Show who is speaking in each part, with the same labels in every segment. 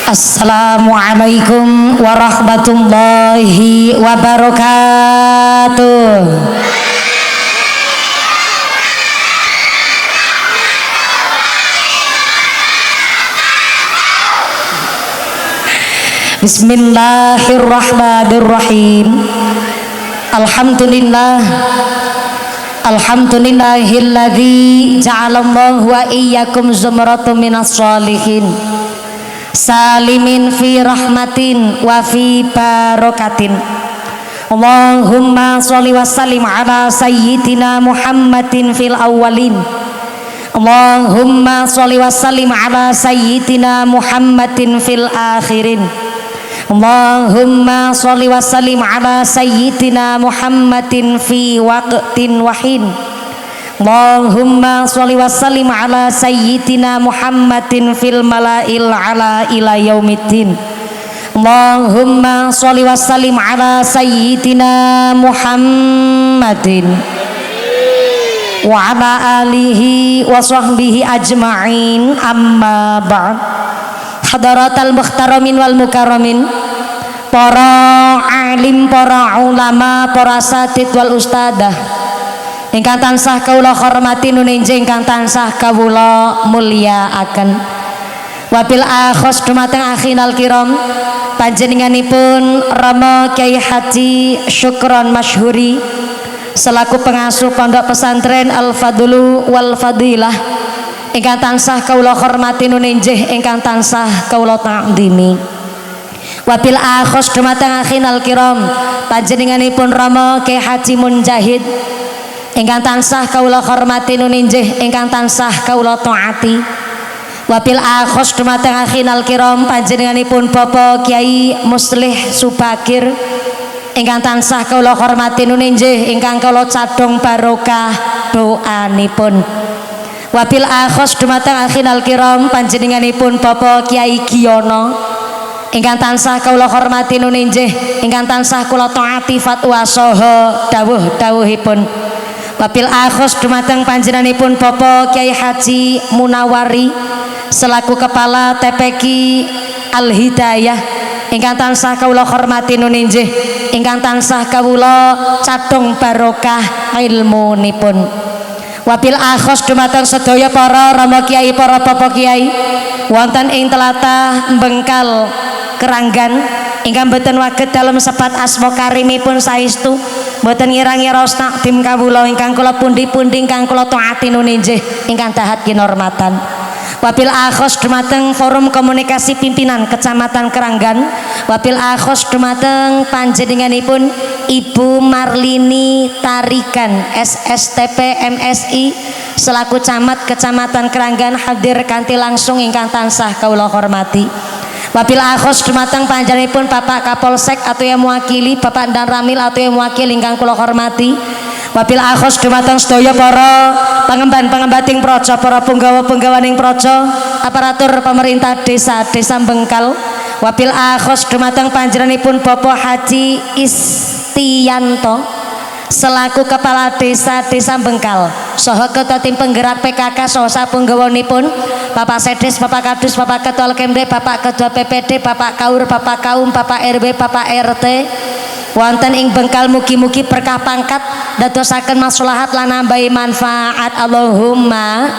Speaker 1: Assalamualaikum warahmatullahi wabarakatuh. Bismillahirrahmanirrahim. Alhamdulillah. Alhamdulillahilladzi ja'alallahu wa iyyakum zumratum minas sholihin. Salimin fi rahmatin wa fi barakatin. Allahumma sholli wa sallim ala sayyidina Muhammadin fil awwalin. Allahumma sholli wa sallim ala sayyidina Muhammadin fil akhirin. Allahumma sholli wa sallim ala sayyidina Muhammadin fi waqtin wahin. Allahumma sholli wa sallim ala sayyidina Muhammadin fil mala'il ala ila yaumiddin. Allahumma sholli wa sallim ala sayyidina Muhammadin wa ala alihi wa sahbihi ajma'in, amma ba'd. Hadaratal muhtaramin wal mukarramin, para alim, para ulama, para asatid wal ustadah ingkang tansah kawula hormati nuninjing ingkang tansah kawula mulyakaken. Wabil akhos dumateng akhinal kiram panjenenganipun Rama Kyai Haji Syukron Masyhuri selaku pengasuh pondok pesantren Al Fadlu wal Fadilah ingkang tansah kawula hormati nuninjih ingkang tansah kawula ta'dhimi. Wabil akhos dumateng akhinal kiram panjenenganipun Rama Kyai Haji Munjahid ingkang tansah kawula hormati nuninjih ingkang tansah kawula taati. Wabil akhos dumateng akhinal kiram panjenenganipun Bapak Kyai Muslih Subakir ingkang tansah kawula hormati nuninjih ingkang kawula cadhong barokah doanipun. Wabil akhos dumateng akhinal kiram panjenenganipun Bapak Kyai Giyono ingkang tansah kawula hormati nuninjih ingkang tansah kula taati fatwa saha dawuh-dawuhipun. Wabil akhos dumateng panjenenganipun Bapak Kyai Haji Munawari selaku kepala TPQ Al Hidayah ingkang tansah kawula hormati nuninjih ingkang tansah kawula cadhong barokah ilmunipun. Wabil akhos dumateng sedaya para rama kiai, para bapak kiai wonten ing tlatah Bengkal Keranggan ingkang boten waget dalem sebat asma karimipun saestu boten ngira-ngira takdim kawula ingkang kula pundi-pundi ingkang kula taati nuninjih ingkang dahat kinurmatan. Wabil akhos dumateng forum komunikasi pimpinan Kecamatan Keranggan. Wabil akhos dumateng panjenenganipun Ibu Marlini Tarikan SSTP MSI selaku camat Kecamatan Keranggan hadir kanthi langsung ingkang tansah kawula hormati. Wabil akhos dumateng panjenenganipun Bapak Kapolsek atau yang mewakili Bapak Dan Ramil atau yang mewakili ingkang kula hormati. Wabil akhos dumateng sedaya para pengemban-pengembating praja, para punggawa-punggawaning praja, aparatur pemerintah desa Bengkal. Wabil akhos dumateng panjenenganipun Bapak Haji Istiyanto selaku kepala desa Bengkal saha ketua tim penggerak PKK saha sapunggawanipun Bapak Sedes, Bapak Kadus, Bapak Ketua Kemde, Bapak Ketua PPD, Bapak Kaur, Bapak Kaum, Bapak RW, Bapak RT wonten ing Bengkal, mugi-mugi berkah pangkat dadosaken maslahat lan nambahi manfaat, Allahumma.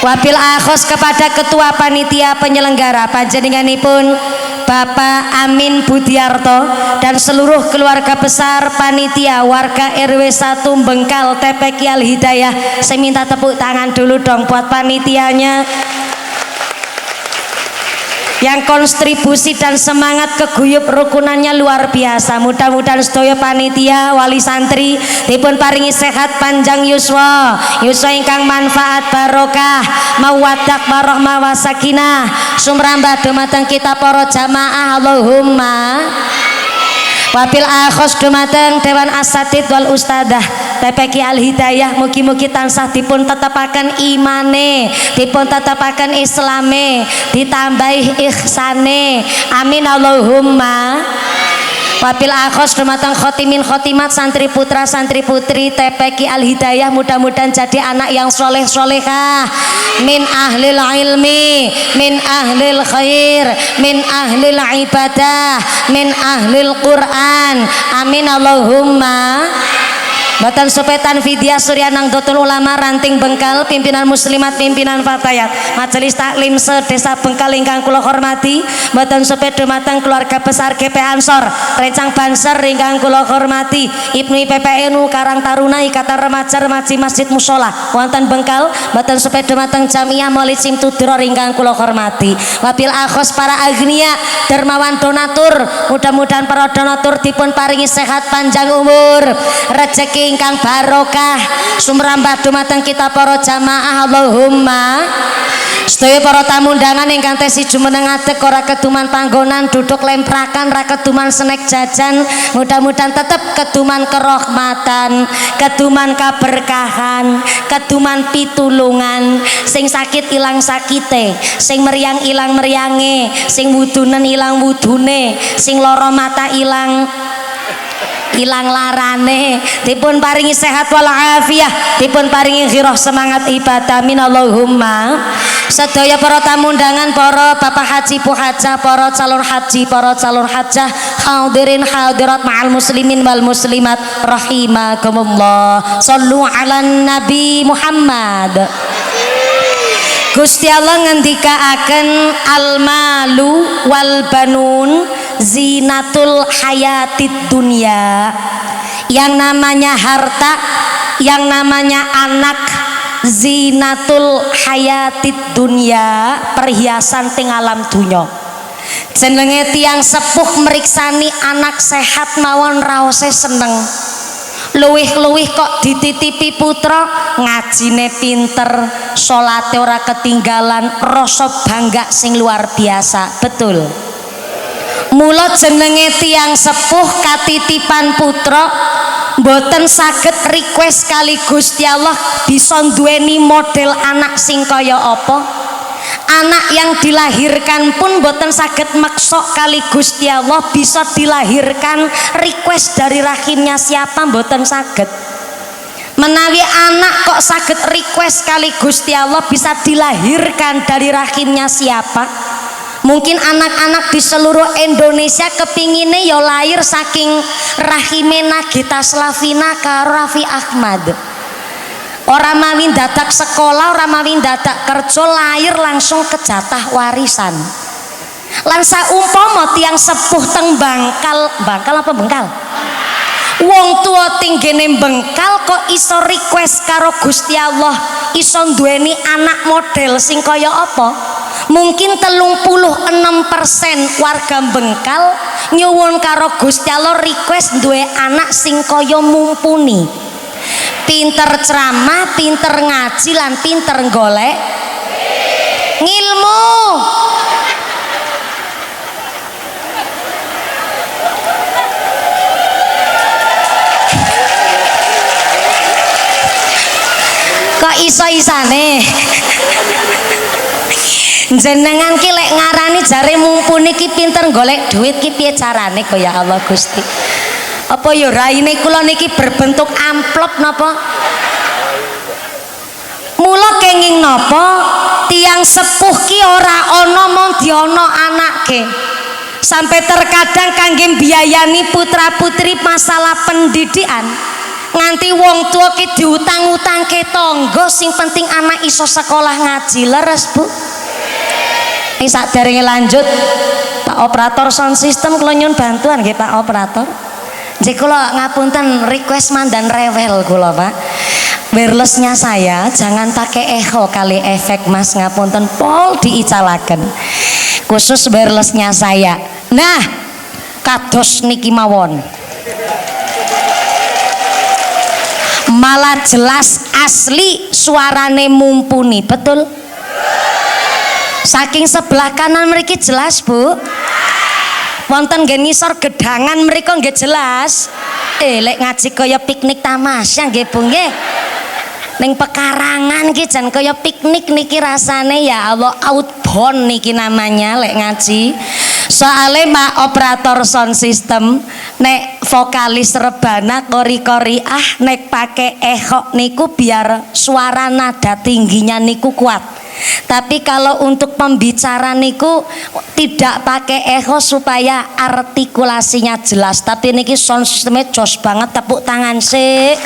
Speaker 1: Wabil akhos kepada ketua panitia penyelenggara panjenenganipun Bapak Amin Budiarto dan seluruh keluarga besar panitia warga RW 1 Bengkal TPQ Al Hidayah. Saya minta tepuk tangan dulu dong buat panitianya yang kontribusi dan semangat keguyup rukunannya luar biasa. Mudah-mudahan sedaya panitia wali santri dipun paringi sehat panjang yuswa ingkang manfaat barokah mawaddah warahmah wasakinah sumrambah dumateng kita para jamaah, Allahumma. Wabil akhos dumateng Dewan Asatid wal Ustadah TPQ Al Hidayah, mugi-mugi tansah dipun tetepaken imane, dipun tetepaken islame, ditambahi ihsane, amin Allahumma. Wabil akhos dumateng khotimin khotimat santri putra santri putri TPQ Al Hidayah, mudah-mudahan jadi anak yang soleh solehah min ahlil ilmi min ahlil khair, min ahlil ibadah, min ahlil Quran. Amin Allahumma. Batan Sopetan Vidya Surya Nangdotul Ulama Ranting Bengkal, pimpinan muslimat, pimpinan fatayat Majelis Taklim se-Desa Bengkal ingkang kula hormati, Batan Sopet dumateng keluarga besar GP Ansor Rencang Banser ingkang kula hormati, Ibnu IPPNU Karang Taruna Ikatan Remaja Remaji Masjid Musola wonten Bengkal, Batan Sopet dumateng Jamiah Maulid Simtudror ingkang kula hormati, wabil akhos para agnia dermawan donatur, mudah-mudahan para donatur dipun paringi sehat panjang umur, rezeki ingkang barokah, sumrambah dumateng kita para jamaah Allahumma. Sedaya para tamu undangan ingkang tesi jumeneng adek ora keduman panggonan duduk lemprakan, ra keduman snack jajan, mudah-mudahan tetep keduman kerahmatan, keduman kaberkahan, keduman pitulungan, sing sakit ilang sakite, sing meriang ilang meriange, sing wudunen ilang wudune, sing lara mata ilang larane, dipun paringi sehat walafiah, dipun paringi ghirah semangat ibadah. Amin Allahumma. Sedaya para tamu undangan, para bapak haji bu hajah, para calon haji, para calon hajah, hadirin hadirat ma'al muslimin wal muslimat rahimakumullah. Shallu ala nabi Muhammad. Gusti Allah ngendikaaken al malu wal banun zinatul hayatid dunia. Yang namanya harta, yang namanya anak, zinatul hayatid dunia, perhiasan ting alam dunya. Jenenge tiang sepuh meriksani anak sehat mawon raose seneng, luwih-luwih kok dititipi putra ngajine pinter, salate ora ketinggalan, rasa bangga sing luar biasa. Betul. Mula jenenge tiang sepuh katitipan putra mboten saged request kali Gusti Allah bisa duweni model anak sing kaya apa. Anak yang dilahirkan pun mboten saged maksa kali Gusti Allah bisa dilahirkan request dari rahimnya siapa, mboten saged. Menawi anak kok saged request kali Gusti Allah bisa dilahirkan dari rahimnya siapa. Mungkin anak-anak di seluruh Indonesia kepingine ya lahir saking rahime Nagita Slavina karo Raffi Ahmad. Orang mawin dadak sekolah, orang mawin dadak kerja, lahir langsung kejatah warisan. Lan saumpama tiang sepuh teng Bangkal apa Bengkal? Wong tua tinggene Bengkal kok iso request karo Gusti Allah iso duweni anak model sing kaya apa? Mungkin 36% warga Bengkal nyuwun karo Gusti Allah request duwe anak sing kaya mumpuni, pinter ceramah, pinter ngaji lan pinter golek ngilmu. Kok iso-isane jenengan ki lek ngarani jare mumpuni ki pinter golek duit ki piye carane kok ya Allah Gusti? Apa ya raine kula niki berbentuk amplop napa? Mula kenging napa tiang sepuh ki ora ana mung diono anake. Sampai terkadang kangge biayani putra-putri masalah pendidikan. Nganti wong tua ki diutang-utangke tangga, sing penting anak iso sekolah ngaji. Leres Bu? Ini saderenge lanjut, Pak Operator Sound System kula nyuwun bantuan nggih Pak Operator. Nggih kula ngapunten request mandan rewel kula Pak. Wirelessnya saya jangan pakai echo kali efek Mas, ngapunten pol diicalaken. Khusus wirelessnya saya. Nah, kados niki mawon. Malah jelas asli suarane mumpuni, betul? Saking sebelah kanan mriki jelas Bu. Wonten nggih ngisor gedangan mriku nggih jelas. Lek ngaji kaya piknik tamasya nggih Bu nggih. Ning pekarangan iki jan kaya piknik niki rasane ya Allah, outbound niki namanya lek ngaji. Soale Pak Operator Sound System nek vokalis rebana kori-kori nek pakai echo niku biar suara nada tingginya niku kuat. Tapi kalau untuk pembicara niku tidak pakai echo supaya artikulasinya jelas. Tapi niki sound systemnya jos banget, tepuk tangan sih.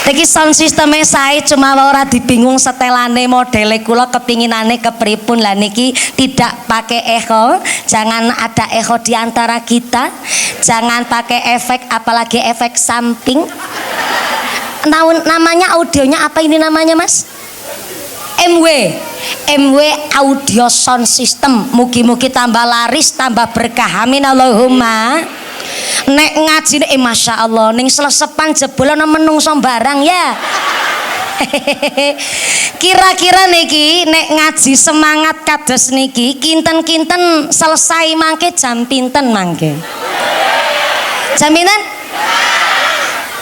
Speaker 1: Niki sound systemnya saya cuma ora dibingung setelane modele kula kepinginane kepripun lah niki tidak pakai echo, jangan ada echo di antara kita, jangan pakai efek apalagi efek samping. Namanya audionya apa ini namanya Mas? MW Audio Sound System. Mugi-mugi tambah laris, tambah berkah. Amin Allahumma. Nek ngaji masya Allah ning selesepan jebolan menungso barang ya. Kira-kira niki nek ngaji semangat kados niki kinten-kinten selesai mangke jam pinten mangke? Jam pinten?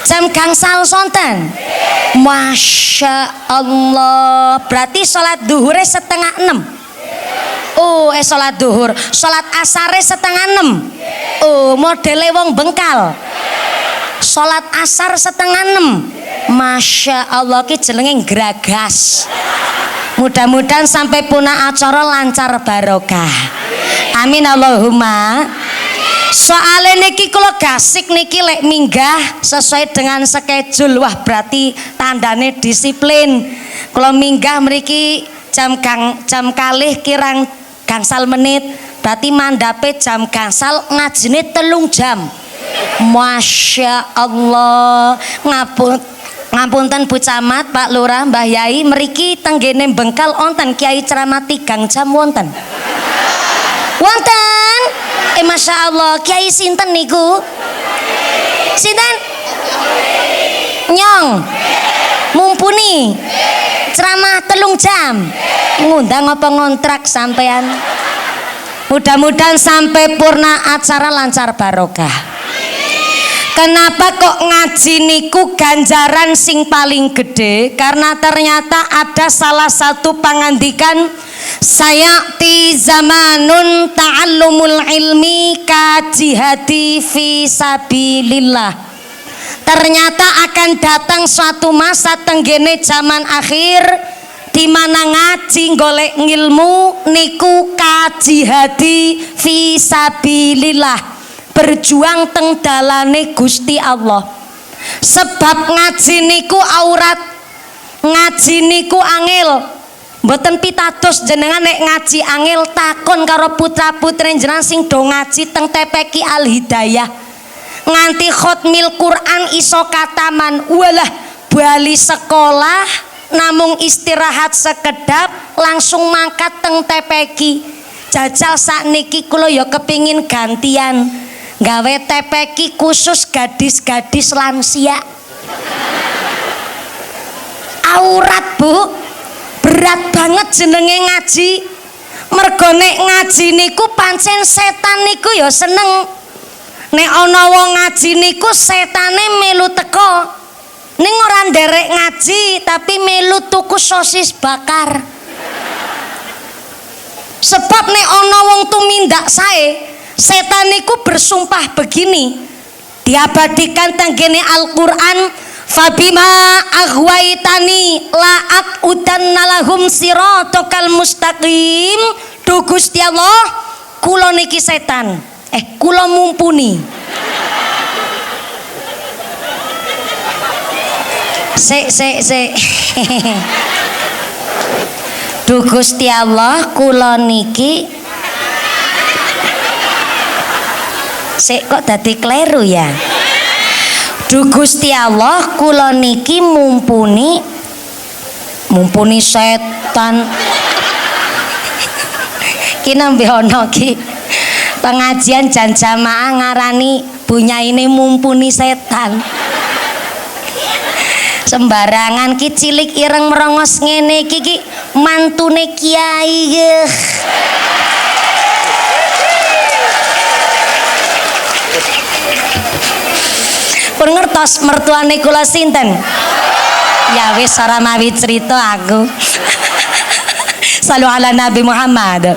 Speaker 1: Jam gangsal sonten. Masya Allah. Berarti sholat duhurnya 5:30. Oh, sholat duhur, sholat asare 5:30. Oh, modele wong Bengkal. Sholat asar 5:30. Masya Allah, ki jenenge gragas. Mudah-mudahan sampai punah acara lancar barokah. Amin Allahumma. Soalnya niki kula gasik niki lek minggah sesuai dengan schedule. Wah, berarti tandane disiplin. Kula minggah mriki jam kalih kirang gangsal menit, berarti mandape jam gangsal, ngajine 3 jam. Masya Allah. Ngapunten Bu Camat, Pak Lurah, Mbah Yai, mriki tenggene Bengkal onten Kiai ceramah 3 jam wonten. Wonten. Masya Allah, Kiai sinten niku? Sinten? Nyong. Mumpuni. Ceramah 3 jam. Ngundang apa ngontrak sampean? Mudah-mudahan sampai purna acara lancar barokah. Kenapa kok ngaji niku ganjaran sing paling gede? Karena ternyata ada salah satu pangandikan, sayati zamanun ta'allumul ilmi kajihadi fi sabilillah. Ternyata akan datang suatu masa tenggene zaman akhir di mana ngaji golek ngilmu niku kajihadi fi sabilillah, berjuang teng dalane Gusti Allah. Sebab ngaji niku aurat, ngaji niku angel. Mboten pitados jenengan nek ngaji angel takon karo putra-putri jenengan sing do ngaji teng TPQ Al Hidayah. Nganti khotmil Quran iso kataman, walah bali sekolah namung istirahat sekedap langsung mangkat teng TPQ. Jajal sakniki kula ya kepingin gantian gawe TPQ khusus gadis-gadis lansia. Aurat Bu, berat banget jenenge ngaji. Mergo nek ngaji niku pancen setan niku ya seneng. Nek ana wong ngaji niku setane melu teko. Ning ora nderek ngaji tapi melu tuku sosis bakar. Sebab nek ana wong tumindak sae, setan niku bersumpah begini. Diabadikan tenggene Al-Qur'an, fabima aghwaitani la'at udanna lahum siratal mustaqim. Duh Gusti Allah, kula niki setan. Kula mumpuni. Sik. Duh Gusti Allah, kula niki sik kok dadi kleru ya. Duh Gusti Allah, kula niki mumpuni setan. Ki nembe ana ki pengajian jan jamaah ngarani bunyaine mumpuni setan. Sembarangan ki cilik ireng merongos ngene iki mantune kiai. Pun ngertos mertuane kula sinten? Ya wis ora mawi cerita aku. Salu ala Nabi Muhammad.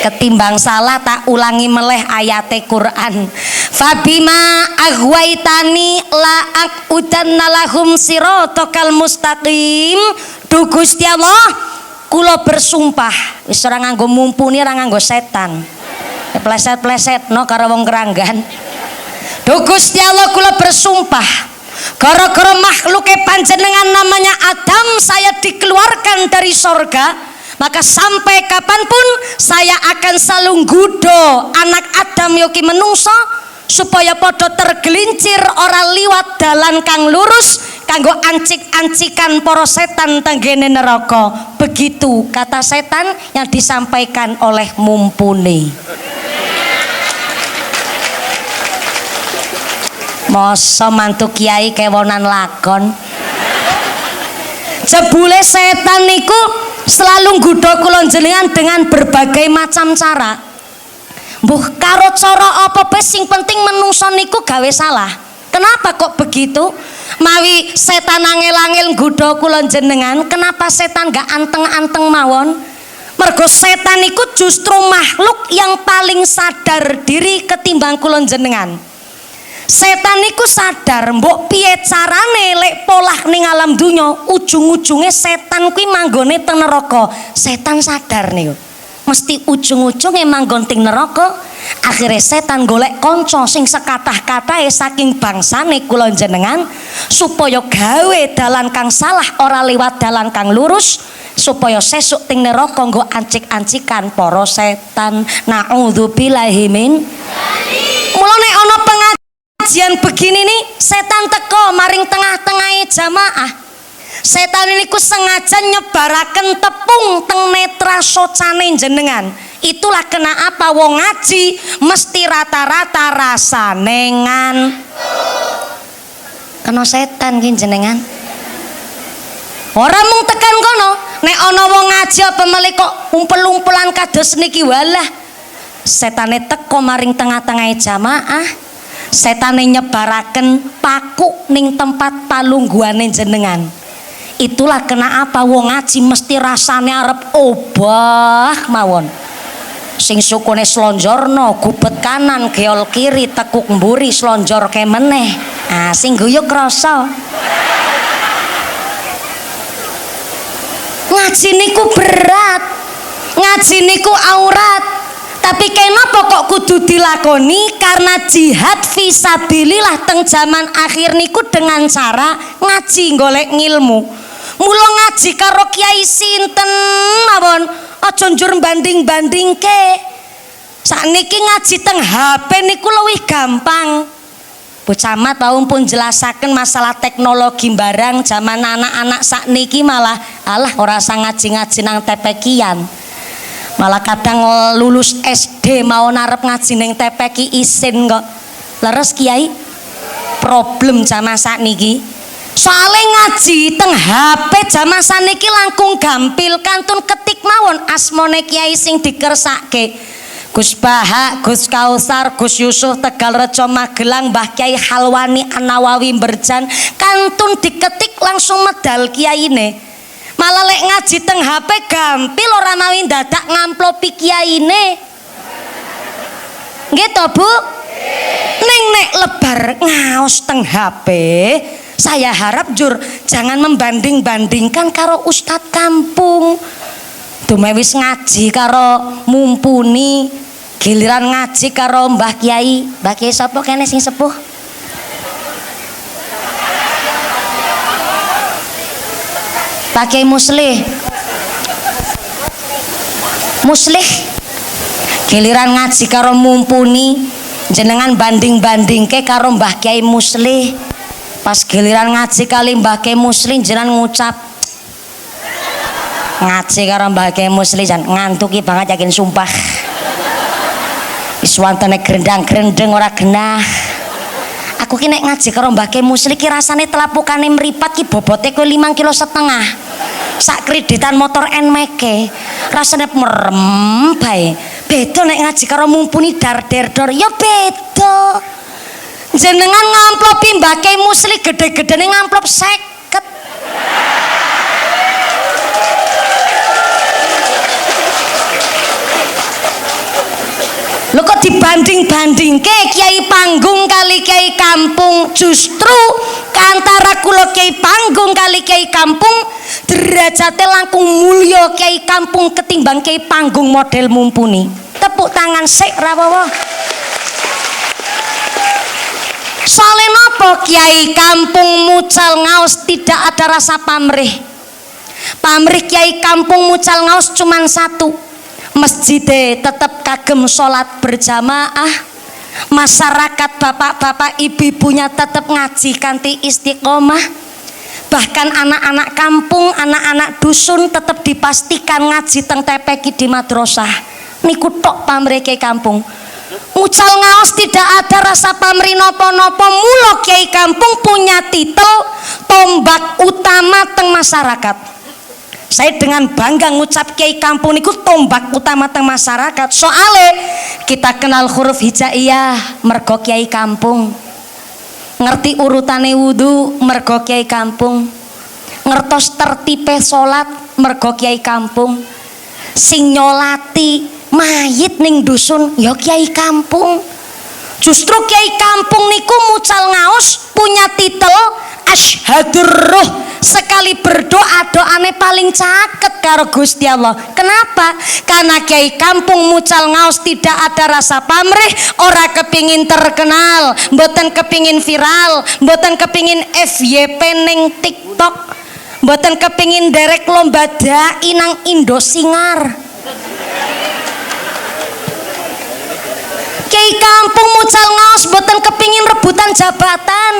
Speaker 1: Ketimbang salah tak ulangi meleh ayate Quran. Fabima aghwaitani la aqudanna lahum siratal mustaqim. Duh Gusti Allah, kula bersumpah, wis ora nganggo mumpuni, ora nganggo setan. Pleset-pleset no karo wong keranggan. Duh Gusti Allah, kula bersumpah, gara-gara makhluke panjenengan namanya Adam saya dikeluarkan dari sorga, maka sampai kapanpun saya akan selalu nggudo anak Adam yoki menungso supaya podo tergelincir ora liwat dalan kang lurus kanggo ancik-ancikan para setan tenggene neraka. Begitu kata setan yang disampaikan oleh Mumpuni. Masa mantu kiai kewonan lakon. Jebule setan niku selalu nggodha kula jenengan dengan berbagai macam cara. Mbuh karo cara apa bae sing penting menungso niku gawe salah. Kenapa kok begitu? Mawi setan angel-angel nggodha kula jenengan, kenapa setan gak anteng-anteng mawon? Mergo setan niku justru makhluk yang paling sadar diri ketimbang kula jenengan. Setan niku sadar mbok piye carane lek polah ning alam dunya ujung-ujunge setan kuwi manggone teng neraka. Setan sadar niku mesti ujung-ujunge manggon teng neraka. Akhirnya setan golek kanca sing sekathah-kathahe saking bangsane kula jenengan supaya gawe dalan kang salah ora lewat dalan kang lurus supaya sesuk teng neraka nggo ancik-ancikan para setan. Naudzubillahi min. Mulane ana pengajian begini nih, setan teko maring tengah-tengahe jamaah. Setan ini ku sengaja nyebaraken tepung teng netra socane jenengan. Itulah kenapa wong ngaji mesti rata-rata rasane kena setan ki jenengan. Ora mung tekan kono, nek ana wong ngaji apa melih kok umpel-umpelan kados niki walah. Setane teko maring tengah-tengahe jamaah. Setane nyebaraken paku ning tempat palungguhane jenengan. Itulah kenapa wong ngaji mesti rasane arep obah mawon. Sing sukune slonjorno gubet kanan geol kiri tekuk mburi slonjor ke meneh. Ah sing guyuk rasa. Ngaji niku berat. Ngaji niku aurat. Tapi kenapa kok kudu dilakoni? Karena jihad fisabilillah teng zaman akhir niku dengan cara ngaji golek ngilmu. Mula ngaji karo kiai sinten mawon aja njur banding-bandingke. Sakniki ngaji teng HP niku luwih gampang. Bu Camat wau pun jelasaken masalah teknologi barang zaman anak-anak sakniki malah alah ora usah ngaji-ngaji nang tepekian. Malah kadang lulus SD mau narep ngaji ning tepeki isin kok. Leres kiai? Problem zaman sakniki. Soale ngaji teng HP zaman saniki langkung gampil kantun ketik mawon asmane kiai sing dikersake. Gus Baha, Gus Kausar, Gus Yusuf Tegalrejo Magelang, Mbah Kiai Halwani An-Nawawi Berjan, kantun diketik langsung medal kiyaine. Malah lek ngaji teng HP gampil ora mawi dadak ngamplopi kiyaine. Nggih to, Bu? Ning nek lebar ngaos teng HP, saya harap jur jangan membanding-bandingkan karo ustadz kampung. Dumewis ngaji karo Mumpuni, giliran ngaji karo Mbah Kiai. Mbah Kiai sapa kene sing sepuh? Pak Kiai Muslih. Muslih. Giliran ngaji karo Mumpuni, jenengan banding-bandingke karo Mbah Kiai Muslih. Pas giliran ngaji kali Mbah Kiai Muslih jenengan ngucap ngaji karo Mbah Kiai Muslih jan ngantuki banget yakin sumpah. Wis wantene grendang-grendeng ora genah. Aku ki nek ngaji karo Mbah Kiai Muslih ki rasane telapukane mripat ki bobote ku 5,5 kg. Sak kreditan motor NMK rasane merem bae. Beda nek ngaji karo Mumpuni dar-der-dor ya beda. Jenengan ngamplopi Mbah Kiai Muslih gede-gedene ngamplop 50. Lho kok dibanding-bandingke kiai panggung kali kiai kampung, justru antara kula kiai panggung kali kiai kampung derajate langkung mulya kiai kampung ketimbang kiai panggung model mumpuni. Tepuk tangan sik rawowo. Soalnya nopo kiai kampung mucal ngaos tidak ada rasa pamrih. Pamrih kiai kampung mucal ngaos cuman satu, masjidnya tetap kagem sholat berjamaah, masyarakat bapak-bapak ibu-ibunya tetap ngaji kanthi istiqomah, bahkan anak-anak kampung, anak-anak dusun tetap dipastikan ngaji teng TPQ di madrasah. Niku tok pamrih kiai kampung. Mucal ngaos tidak ada rasa pamrih nopo-nopo, mula kiai kampung punya titel tombak utama teng masyarakat. Saya dengan bangga ngucap kiai kampung niku tombak utama teng masyarakat. Soale kita kenal huruf hijaiyah mergo kiai kampung. Ngerti urutane wudu mergo kiai kampung. Ngertos tertipe salat mergo kiai kampung. Sing nyolati mayit ning dusun ya kiai kampung. Justru kiai kampung niku mucal ngaos punya titel asyhadur ruh, sekali berdoa doane paling caket karo Gusti Allah. Kenapa? Karena kiai kampung mucal ngaos tidak ada rasa pamrih, ora kepingin terkenal, mboten kepingin viral, mboten kepingin FYP ning TikTok, mboten kepingin derek lomba dai nang Indosingar. Kiai kampung mucal ngaos boten kepingin rebutan jabatan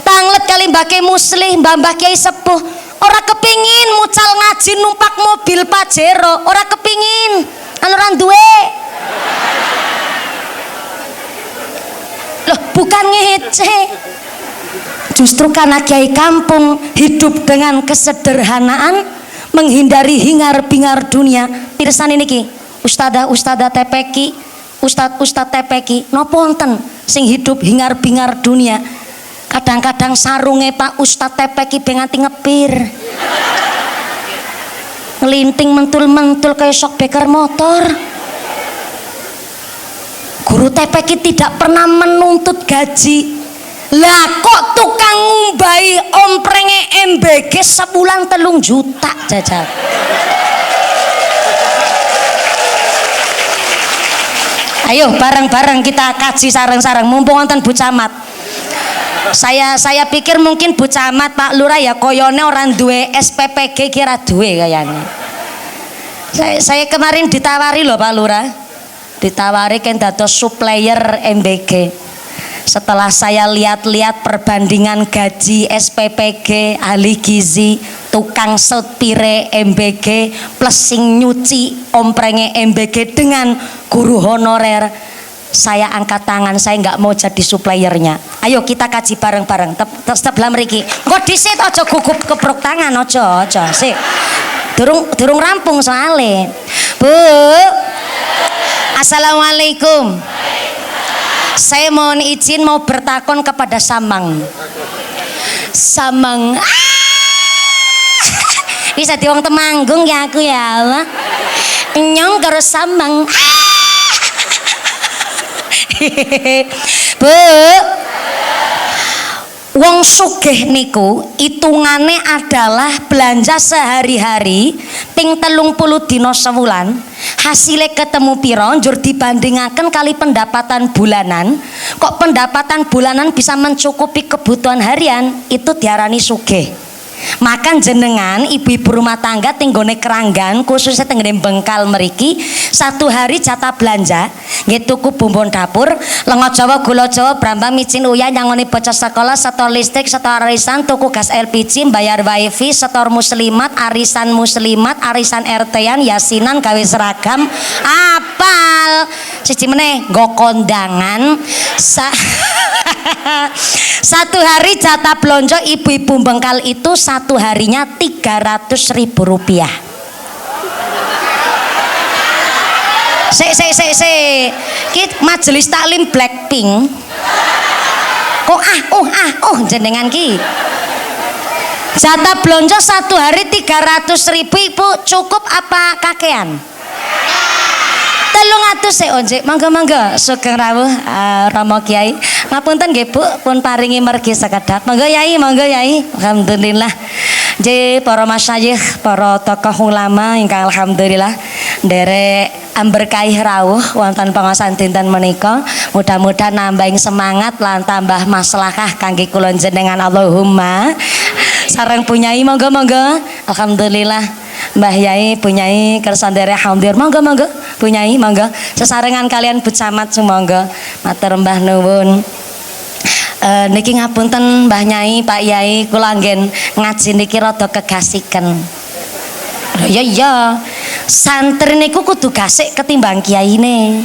Speaker 1: tanglet kali Mbah Kiai Muslih, Mbah Kiai Sepuh, ora kepingin mucal ngaji numpak mobil Pajero, ora kepingin anu ora duwe. Loh, bukan ngece. Justru karena kiai kampung hidup dengan kesederhanaan, menghindari hingar-bingar dunia. Pirsani niki, ustadzah TPQ, Ustadz TPQ nopo wonten sing hidup hingar-bingar dunia. Kadang-kadang sarunge Pak Ustadz TPQ be nganti ngepir. Ngelinting mentul-mentul kayak shock breaker motor. Guru TPQ tidak pernah menuntut gaji. Lah kok tukang ngumbai omprenge MBG sebulan 3 juta jajal. Ayo bareng-bareng kita kaji sareng-sareng mumpung wonten Bu Camat. Saya pikir mungkin Bu Camat Pak Lurah ya koyone orang duwe SPPG kira duwe kayaknya. Saya kemarin ditawari loh Pak Lurah. Ditawari kan dados supplier MBG. Setelah saya lihat-lihat perbandingan gaji SPPG, ahli gizi, tukang setire MBG plus sing nyuci omprenge MBG dengan guru honorer, saya angkat tangan, saya nggak mau jadi suppliernya. Ayo kita kaji bareng-bareng. Sebelah mriki. Kok dhisik aja gugup keprok tangan, aja sik. Durung rampung soalnya. Bu. Assalamualaikum. Saya mohon izin mau bertakon kepada Samang. Samang. Bisa diwong Temanggung ya aku ya Allah. Nyong karo Samang. Bu, wong sugih niku hitungane adalah belanja sehari-hari ping 30 dina sewulan, hasilnya ketemu piro njur dibandingaken kali pendapatan bulanan. Kok pendapatan bulanan bisa mencukupi kebutuhan harian, itu diarani sugih. Makan jenengan ibu-ibu rumah tangga tinggone keranggan khususnya tenggene Bengkal meriki, satu hari jatah belanja nggih tuku bumbu dapur, lenga Jawa, gula Jawa, brambang, micin, uyah, nyangoni bocah sekolah, setor listrik, setor arisan, tuku gas LPG, bayar wifi, setor muslimat, arisan RT-an, yasinan, gawe seragam, apal siji meneh nggo kondangan. Satu hari jatah belanja ibu-ibu Bengkal itu satu harinya 300.000 rupiah. Majelis taklim Blackpink. Kok jenengan ki. Jatah belanja satu hari 300.000 ibu cukup apa kakean? 300 onjek mangga sugeng rawuh Rama Kiai ngapunten nggih Bu pun paringi mergi sekedhap mangga Yai alhamdulillah nggih para masyayikh para tokoh ulama ingkang alhamdulillah nderek amberkahi rawuh wonten pengaosan dinten menika mudah-mudahan nambahin semangat lan tambah maslahah kangge kula jenengan Allahumma sareng punyai monggo alhamdulillah Mbah Yai punyai kersa nderek hadir monggo punyai monggo sesarengan kalian Bu Camat sumangga matur mbah nuwun. Niki ngapunten Mbah Nyai Pak Yai kula anggen ngaji niki rada kegasiken. Iya santri niku kudu gasik ketimbang kiyaine.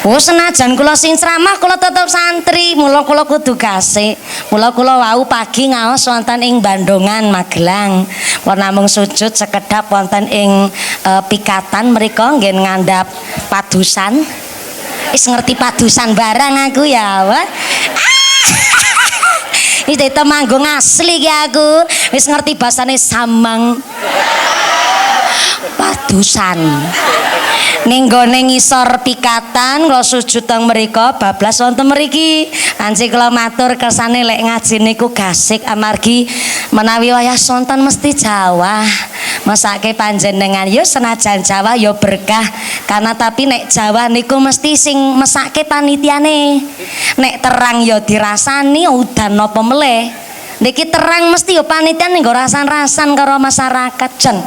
Speaker 1: Oh senajan kula sing ceramah kula tetep santri, mula kula kudu gasik. Mula kula wau pagi ngaos wonten ing Bandungan Magelang. Kula namung sujud sekedhap wonten ing pikatan mriku nggih ngandhap padusan. Wis ngerti padusan barang aku ya, Wah. Iki temanggung asli ki aku. Wis ngerti basane samang. Padusan. Ning gone ngisor pikatan kula sujud teng mriku bablas wonten mriki kanthi kula matur kersane lek ngaji niku gasik amargi menawi wayah sonten mesti Jawa masake panjenengan yo senajan Jawa yo berkah karena tapi nek Jawa niku mesti sing mesake panitiane nek terang yo dirasani udan napa meleh niki terang mesti yo panitiane nggo rasan-rasan karo masyarakat jen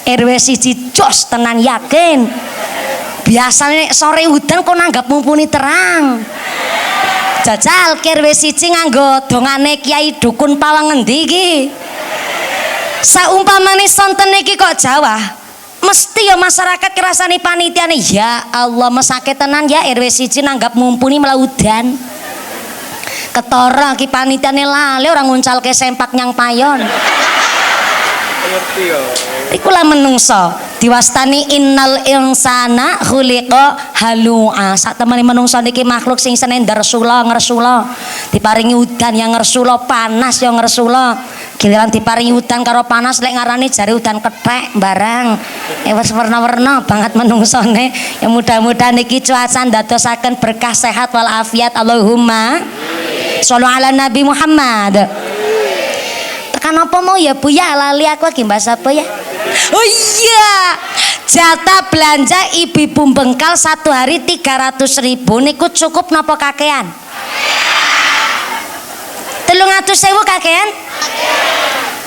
Speaker 1: RW 1 jos tenan yakin biasanya sore udan kok nanggap mumpuni terang jajal RW 1 nganggo dongane Kiai Dukun Pawang ngendi iki saumpamane sonten iki kok Jawa mesti ya masyarakat kerasani panitiane ya Allah mesake tenan ya RW 1 nanggap mumpuni melaudan ketara ki panitiane lali orang nguncalke sempak nyang payon ngerti ya iku lah menungso diwastani innal insana khuliqa halu'a sak temene menungso niki makhluk sing seneng ngersula diparingi udan yang ngersula panas yang ngersula giliran diparingi udan karo panas lek ngarani jare udan kethek barang wis warna-warna banget menungsone ya mudah-mudahan niki cuaca ndadosaken berkah sehat wal afiat Allahumma shollu ala Nabi Muhammad. Tekan apa mau ya Bu ya lali aku lagi bahasa apa ya oh iya jatah belanja ibu-ibu Bengkal satu hari 300.000 niku cukup napa kakean 300.000 kakean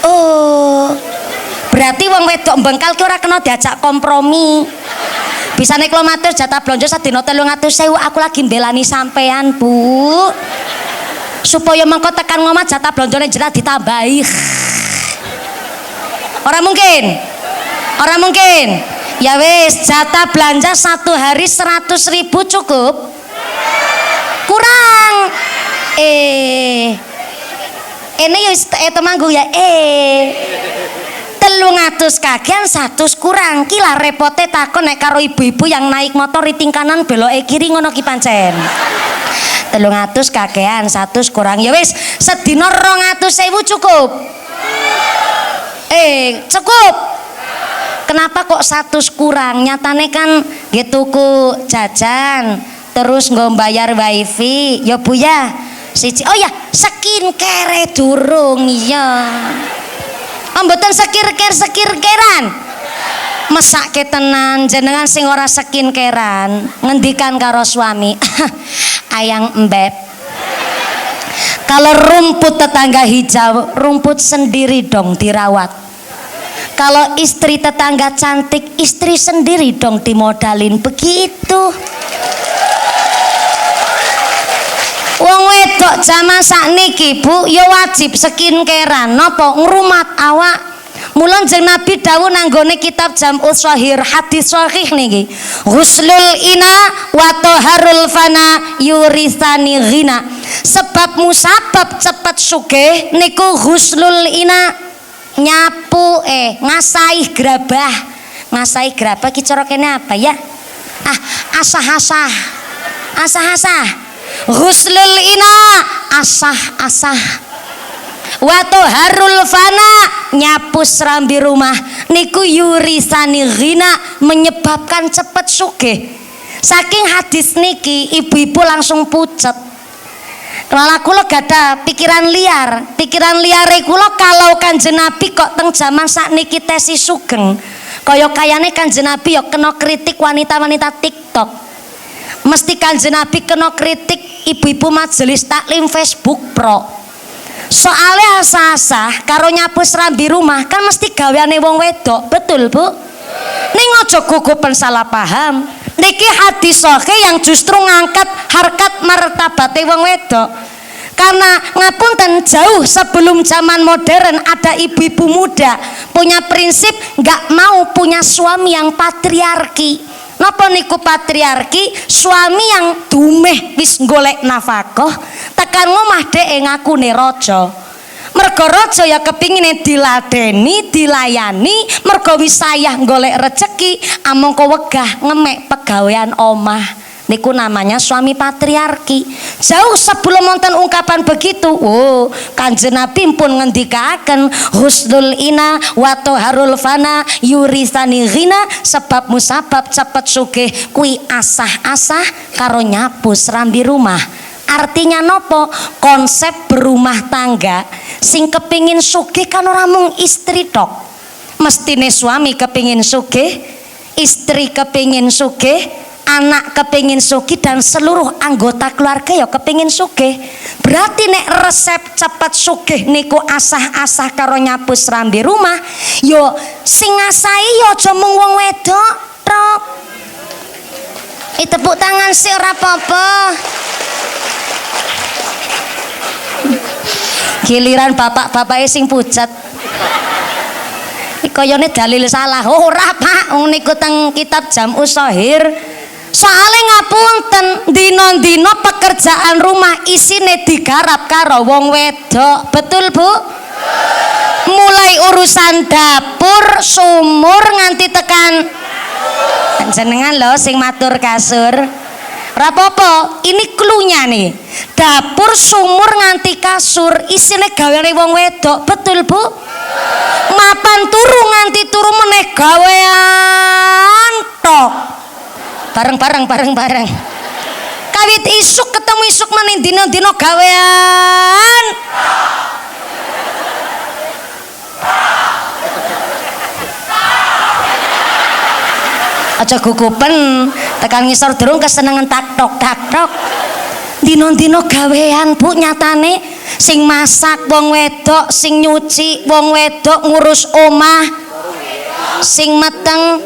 Speaker 1: oh berarti wong wedok Bengkal ki ora kena diajak kompromi bisa nek matur jatah belanja sadina 300.000 aku lagi mbelani sampean Bu supaya mengko tekan ngomah jatah blonjone jenengan ditambahi orang mungkin ya wis jatah belanja satu hari 100.000 cukup kurang ini ya temanggung ya 300 kagian 100 kurang kila repote takon nek karo ibu-ibu yang naik motor riting kanan belok kiri ngono ki pancen 300 kakean 100 kurang ya wis sedina 200.000 cukup cukup kenapa kok 100 kurang nyatane kan gitu ku jajan terus nggo bayar wifi ya Bu ya siji oh ya skincare durung ya mboten sekir-keran mesake tenan jenengan sing ora skincarean ngendikan karo suami ayang embeb kalau rumput tetangga hijau rumput sendiri dong dirawat kalau istri tetangga cantik istri sendiri dong dimodalin begitu wong wedok zaman sakniki Bu ya wajib skincarean napa ngrumat awak Mulon jeng Nabi dawuh nanggone kitab Jam'us Shahih hadis sahih niki. Ghuslul ina wa taharul fana yurisani ghina. Sebab musabab cepet sugih niku ghuslul ina nyapu ngasai gerabah. Ngasai gerabah ki cara kene apa ya? Asah-asah. Asah-asah. Ghuslul ina asah-asah. Wato harul fana nyapu serambi rumah niku yurisani ghina menyebabkan cepet sugih. Saking hadis niki ibu-ibu langsung pucet. Malah kula gada pikiran liar kula kalau Kanjeng Nabi kok teng jaman sakniki tesi sugeng kaya kayane Kanjeng Nabi ya kena kritik wanita-wanita TikTok. Mesti Kanjeng Nabi kena kritik ibu-ibu majelis taklim Facebook Pro. Soalnya asah-asah karo nyapu serambi rumah kan mesti gaweane wong wedok, betul Bu? Ning aja gugupen salah paham. Niki hadis sahih yang justru ngangkat harkat martabate wong wedok. Karena ngapunten jauh sebelum zaman modern ada ibu-ibu muda punya prinsip nggak mau punya suami yang patriarki. Napa niku patriarki? Suami yang dumeh wis golek nafkah, tekan ngomah dhek ngakune raja. Mergo raja ya kepingine diladeni, dilayani, mergo wis sayah golek rejeki, amangka wegah ngemek pegawean omah. Niku namanya suami patriarki. Jauh sebelum wonten ungkapan begitu, oh, Kanjeng Nabi pun ngendikaken husnul ina wa toharul fana yurisani ghina, sebab musabab cepet sugih kui asah-asah karo nyapu serambi rumah. Artinya nopo? Konsep berumah tangga sing kepingin sugih kan ora mung istri tok. Mestine suami kepingin sugih, istri kepingin sugih, anak kepingin sugih, dan seluruh anggota keluarga ya kepingin sugih. Berarti nek resep cepet sugih niku asah-asah karo nyapu serambi rumah, yo sing ngasahi yo aja mung wong wedok tok. Tepuk tangan sih ora apa-apa. Giliran bapak-bapake sing pucat. Kayane dalil salah. Oh, ora Pak, niku teng kitab Jam'us Shahir. Soale ngapunten, dina-dina pekerjaan rumah isine digarap karo wong wedok. Betul, Bu? Mulai urusan dapur, sumur nganti tekan jenengan lho sing matur kasur. Rapopo, ini klunya nih. Dapur, sumur nganti kasur isine gaweane wong wedok, betul Bu? Mapan turu nganti turu meneh gawean tok. Bareng. Kawit isuk ketemu isuk meneh dina-dina gawean. Aja gugupen tekan ngisor durung kesenengan taktok. Dino-dino gawean Bu, nyatane sing masak wong wedok, sing nyuci wong wedok, ngurus omah, sing meteng,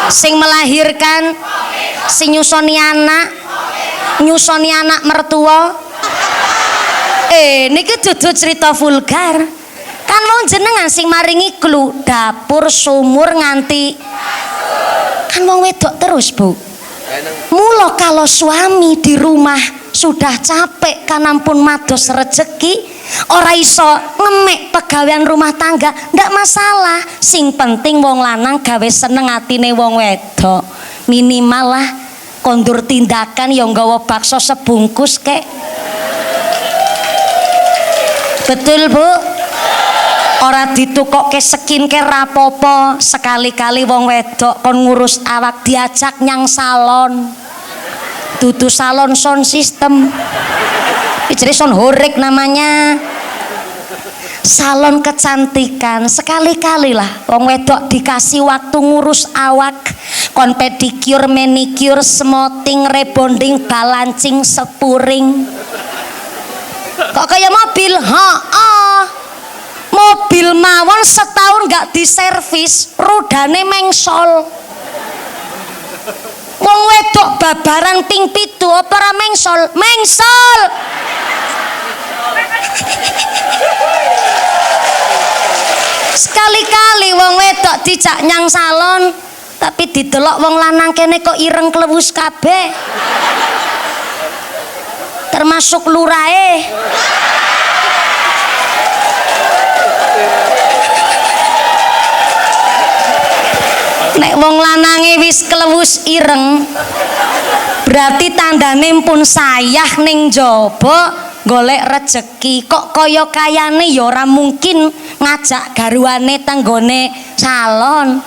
Speaker 1: sing melahirkan, sing nyusoni anak mertua. Niki dudu cerita vulgar. Kan mau jenengan sing maringi clue dapur, sumur nganti kan wong wedok terus Bu. Mula kalau suami di rumah sudah capek kanampun mados rezeki, ora iso ngemek pegawean rumah tangga, ndak masalah. Sing penting wong lanang gawe seneng atine wong wedok. Minimal lah kondur tindakan yang nggawa bakso sebungkus kek. Betul Bu? Ora ditukokke skincare rapopo, sekali-kali wong wedok kon ngurus awak diajak nyang salon. Dudu salon sound system. Iki sound horek namanya. Salon kecantikan, sekali-kali lah wong wedok dikasih waktu ngurus awak, kon pedicure, manicure, smoothing, rebonding, balancing, sepuring. Kok kayak mobil? Mobil mawon setahun gak diservis, rodane mengsol. Wong wedok babaran ping 7 apa ora mengsol? Mengsol. Sekali-kali wong wedok dijak nyang salon, tapi didelok wong lanang kene kok ireng klewus kabeh. Termasuk lurahe. Nek wong lanange wis klewus ireng, berarti tandane pun sayah ning jaba, golek rejeki kok kaya kayane ya ora mungkin ngajak garwane tanggone salon.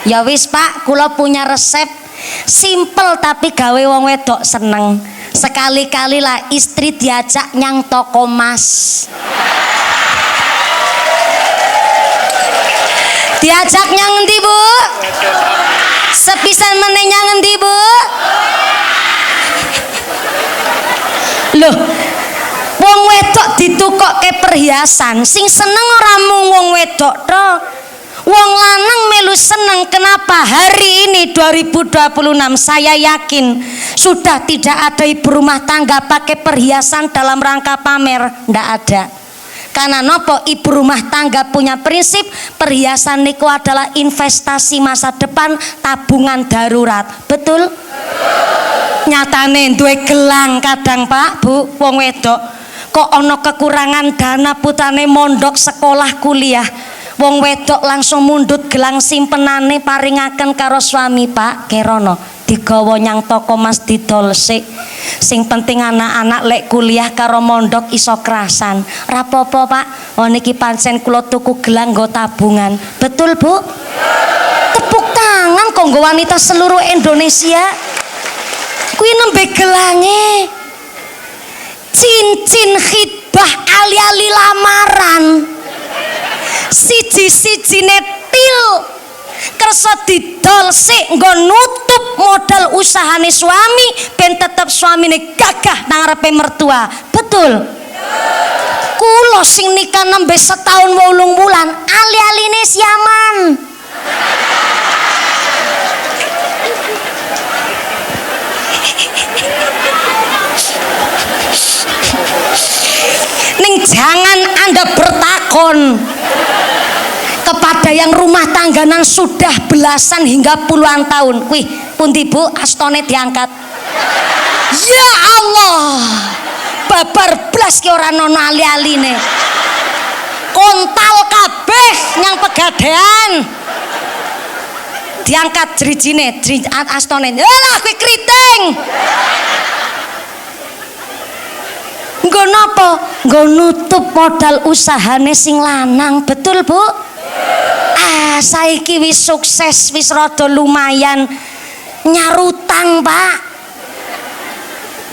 Speaker 1: Ya wis Pak, kula punya resep simple tapi gawe wong wedok seneng. Sekali-kali lah istri diajak nyang toko mas. Diajak nyang endi Bu? Sepisan meneh nyang endi Bu? Loh, wong wedok ditukokke perhiasan sing seneng ora mung wong wedok tok. Wong lanang melu seneng. Kenapa hari ini 2026 saya yakin sudah tidak ada ibu rumah tangga pakai perhiasan dalam rangka pamer, ndak ada. Karena nopo, ibu rumah tangga punya prinsip perhiasan niku adalah investasi masa depan, tabungan darurat. Betul? Nyatane duwe gelang kadang Pak Bu wong wedok kok ono kekurangan dana putane mondok sekolah kuliah, wong wedok langsung mundut gelang simpenane paringaken karo suami Pak kerono digawa nyang toko mas didol sik. Sing penting anak-anak lek kuliah karo mondok iso kerasan. Rapopo Pak, oh niki pancen kula tuku gelang nggo tabungan. Betul Bu? Tepuk tangan kanggo wanita seluruh Indonesia. Kuwi nembe gelange cincin khitbah ali-ali lamaran, siji-sijine til kersa didol sik nggo nutup modal usahane suami ben tetep suamine gagah nang ngarepe mertua. Betul? Kula sing nikah nembe setahun 8 bulan ali-aline siaman. Ning jangan Anda bertakon kepada yang rumah tangganan sudah belasan hingga puluhan tahun. Wih, pundi Bu astone diangkat. Ya Allah, babar blas ki ora nono ali-aline. Kontal kabeh nyang pegadaian. Diangkat jerijine, astone. Yalah kuwi kriting. Nggo napa? Nggo nutup modal usahane sing lanang. Betul Bu? Saiki wis sukses, wis rada lumayan nyarutang Pak.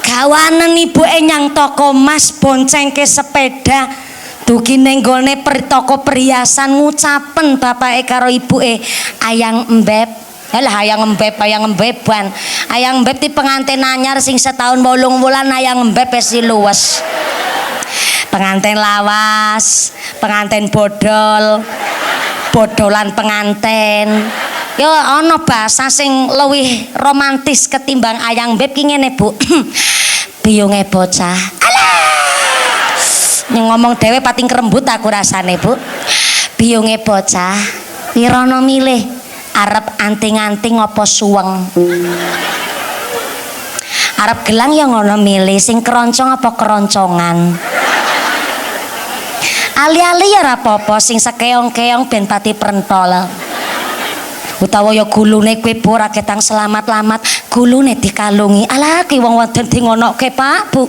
Speaker 1: Gawanen ibuke nyang toko mas boncengke sepeda dugi ning gone toko perhiasan ngucapen bapake karo ibuke, "Ayang Embeb." Halah ayang embeban. Ayang embeb ti pengantin anyar sing setahun 8 wulan ayang embeb wis luwes. Pengantin lawas, pengantin bodol, bodolan pengantin. Yo ana bahasa sing luwih romantis ketimbang ayang embeb ki ngene Bu. Biyunge bocah. Alah. Ngomong dhewe pating kerembut aku rasane Bu. Biyunge bocah, wirana milih arep anting-anting apa suweng. Arep gelang ya ngono milih sing keroncong apa keroncongan. Ali-ali ya rapopo sing sekeong-keong ben pati prentol. Utawa ya gulune kuwi ora ketang selamat-lamat, gulune dikalungi. Alah ki wong wadon di ngonoke Pak Bu.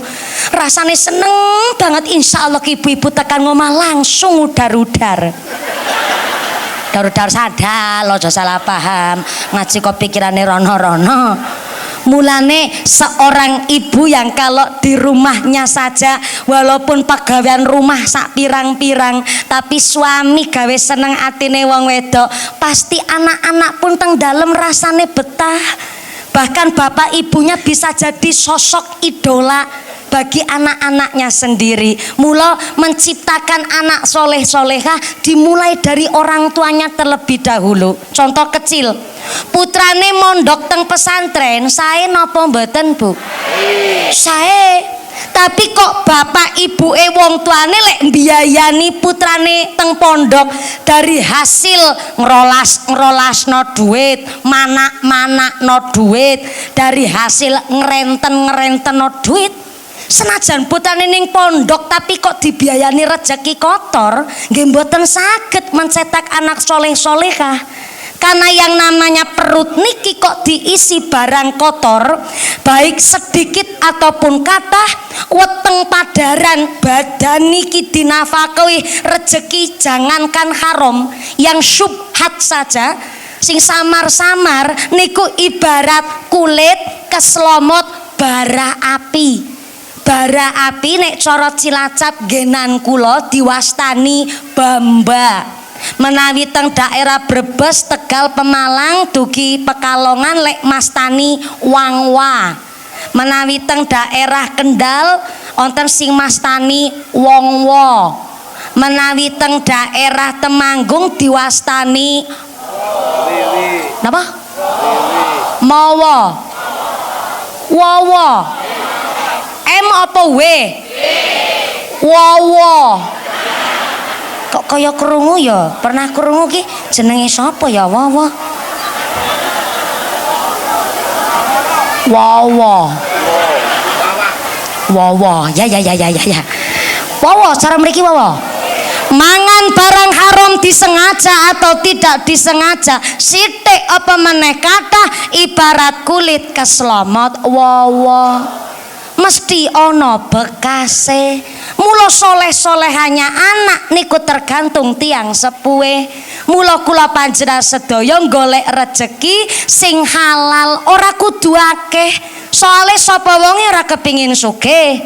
Speaker 1: Rasane seneng banget insyaallah ibu-ibu tekan ngomah langsung udar-udar. Dar-dar sadar, aja salah paham. Ngaji kok pikirane rono-rono. Mulane seorang ibu yang kalau di rumahnya saja walaupun pegawaian rumah sak pirang-pirang tapi suami gawe seneng atine wong wedok, pasti anak-anak pun teng dalem rasane betah. Bahkan bapak ibunya bisa jadi sosok idola bagi anak-anaknya sendiri. Mula menciptakan anak soleh-solehah dimulai dari orang tuanya terlebih dahulu. Contoh kecil, putrane mondok teng pesantren, sae napa mboten Bu? Sae. Tapi kok bapak ibu wong tuane lek mbiayani putrane teng pondok dari hasil ngerolas no duit, manak no duit, dari hasil ngerenten no duit. Senajan putrane ning pondok tapi kok dibiayani rezeki kotor, nggih mboten saged mencetak anak soleh-solehah. Karena yang namanya perut niki kok diisi barang kotor, baik sedikit ataupun kathah, weteng padaran badan niki dinafakahi rezeki jangankan haram, yang syubhat saja, sing samar-samar niku ibarat kulit keslomot bara api. Bara api nek cara Cilacap genan kula diwastani bamba. Menawi teng daerah Brebes, Tegal, Pemalang, dugi Pekalongan lek mastani wangwa. Menawi teng daerah Kendal wonten sing mastani wongwo. Menawi teng daerah Temanggung diwastani napa? Mawa. Wowo. M apa W? Wowo. Kok kaya krungu ya? Pernah krungu ki jenenge sapa ya? Wowo. Wowo. Wowo. Ya. Wowo, cara mriki wowo. Mangan barang haram disengaja atau tidak disengaja, sithik apa meneh kathah ibarat kulit keslomot. Wowo. Mesti ono bekase. Mula soleh-solehannya anak niku tergantung tiang sepuhe. Mula kula panjenengan sedaya golek rejeki sing halal, ora kudu akeh. Soale sapa wonge ora kepingin sugih.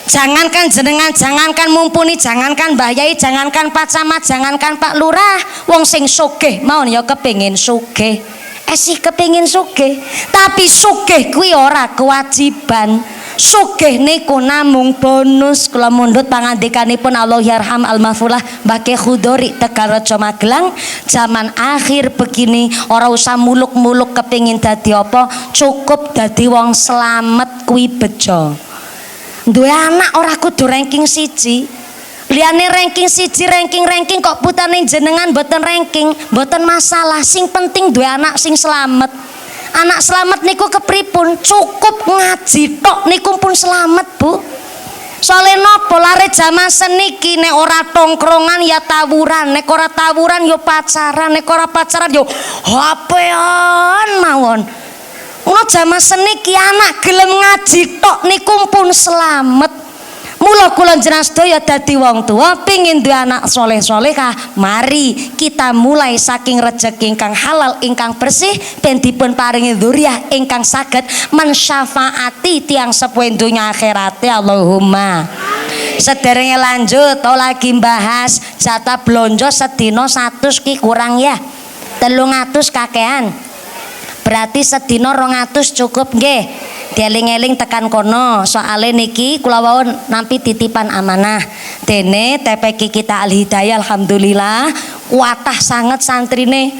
Speaker 1: Jangankan jenengan, jangankan mumpuni, jangankan Mbah Yai, jangankan Pak Camat, jangankan Pak Lurah, wong sing sugih mawon ya kepingin sugih. Esih kepingin sugih, tapi sugih kuwi ora kewajiban. Sugih niku namung bonus. Kula mundhut pangandikanipun Allah yarham almafullah Mbah Kyai Khudori Tegalrejo Magelang, zaman akhir begini ora usah muluk-muluk kepingin dadi apa, cukup dadi wong slamet kuwi bejo. Duwe anak ora kudu ranking siji. Liyane ranking siji, ranking kok putane jenengan mboten ranking, mboten masalah. Sing penting duwe anak sing slamet. Anak selamat niku kepripun? Cukup ngaji tok niku pun selamat, Bu. Soale napa lare jaman seniki nek ora tongkrongan ya tawuran, nek ora tawuran ya pacaran, nek ora pacaran ya HP-an mawon. Ono jaman seniki anak gelem ngaji tok niku pun selamat. Mula kula jenengan sedaya dadi wong tua pengin duwe anak soleh-solehah, mari kita mulai saking rejeki ingkang halal ingkang bersih ben dipun paringi dzurriyyah ingkang saged mensyafaati tiang sepuh donya akhirate. Allahumma. Sederenge lanjut to lagi bahas jatah blonjo sedina 100 ki kurang ya. 300 kakean. Berarti sedina 200 cukup nggih. Dieling-eling tekan kono, soale niki kula wau nampi titipan amanah dene TPQ kita Al Hidayah. Alhamdulillah kuatah sangat santrine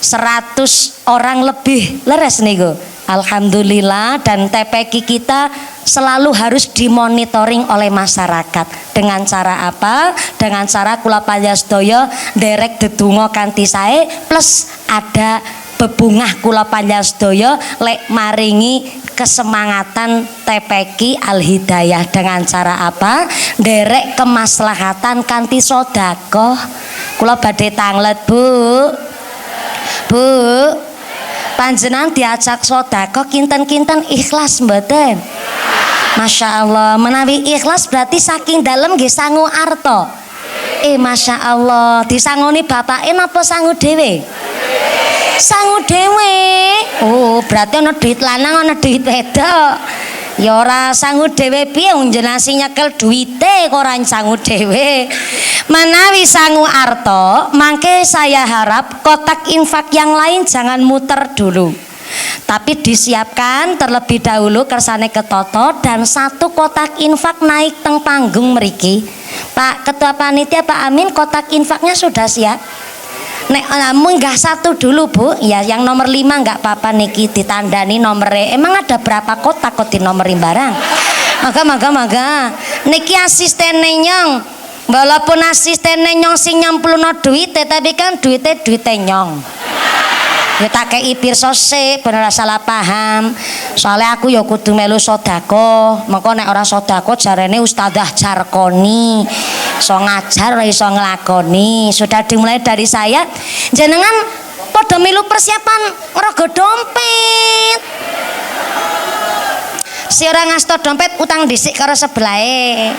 Speaker 1: 100 orang lebih leres niku. Alhamdulillah, dan TPQ kita selalu harus dimonitoring oleh masyarakat. Dengan cara apa? Dengan cara kula panjenengan derek dedonga kanthi sae plus ada bebungah kula panjenengan sedaya lek maringi kesemangatan TPQ Al Hidayah. Dengan cara apa? Derek kemaslahatan kanthi sedekah. Kula badhe tanglet, Bu. Bu, panjenengan diajak sedekah kinten-kinten ikhlas mboten? Masya Allah, menawi ikhlas berarti saking dalem nggih sangu arta. Masya Allah, disangoni bapake napa sangu dhewe? Sangu dhewe. Oh, berarti ana duit lanang ana duit wedok. Ya ora sangu dhewe piye wong jenengan sing nyekel duwite kok ora sangu dhewe. Menawi sangu arta, mangke saya harap kotak infak yang lain jangan muter dulu. Tapi disiapkan terlebih dahulu kersane ketoto dan satu kotak infak naik teng panggung mriki. Pak Ketua Panitia Pak Amin, kotak infaknya sudah siap? Nek munggah satu dulu, Bu. Ya, yang nomor 5 enggak apa-apa niki ditandani nomere. Emang ada berapa kotak kok di nomerin barang? Maga. Niki asistene nyong. Walaupun asistene nyong sing nyempluno duite, tapi kan duite nyong. Ya tak kei pirsa sik ben ora salah paham. Soalnya aku ya kudu melu sedekah. Mengko nek ora sedekah jarene Ustadzah Jarkoni. So ngajar ora iso nglakoni. Sudah dimulai dari saya. Jenengan Padha milu persiapan raga dompet. Si orang ngasto dompet utang dhisik karo sebelahe.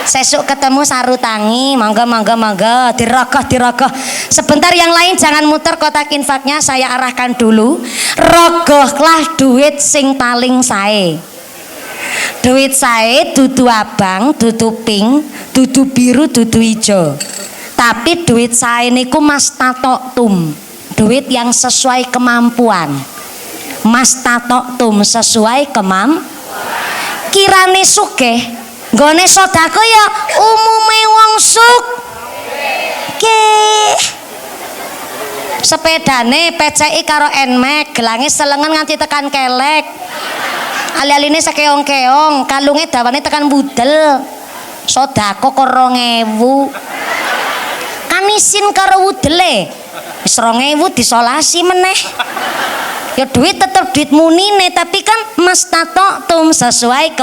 Speaker 1: Sesuk ketemu sarutangi, mangga dirogoh. Sebentar yang lain jangan muter kotak infaknya, saya arahkan dulu. Rogohlah duit sing paling sae. Duit sae dudu abang, dudu pink, dudu biru, dudu ijo. Tapi duit sae niku mastatoktum. Duit yang sesuai kemampuan. Mastatoktum sesuai kirane sugih nggone sedekah ya umume wong sugih. Sepedane peceki karo Nmax, gelange selengen nganti tekan kelek. Ali-aline sekeong-keong, kalunge dawane tekan budel. Sedekah kok 2000. Kan isin karo wudele. Wis 2000 disolasi meneh. Ya duit tetep duit munine, tapi kan mastatoktum sesuai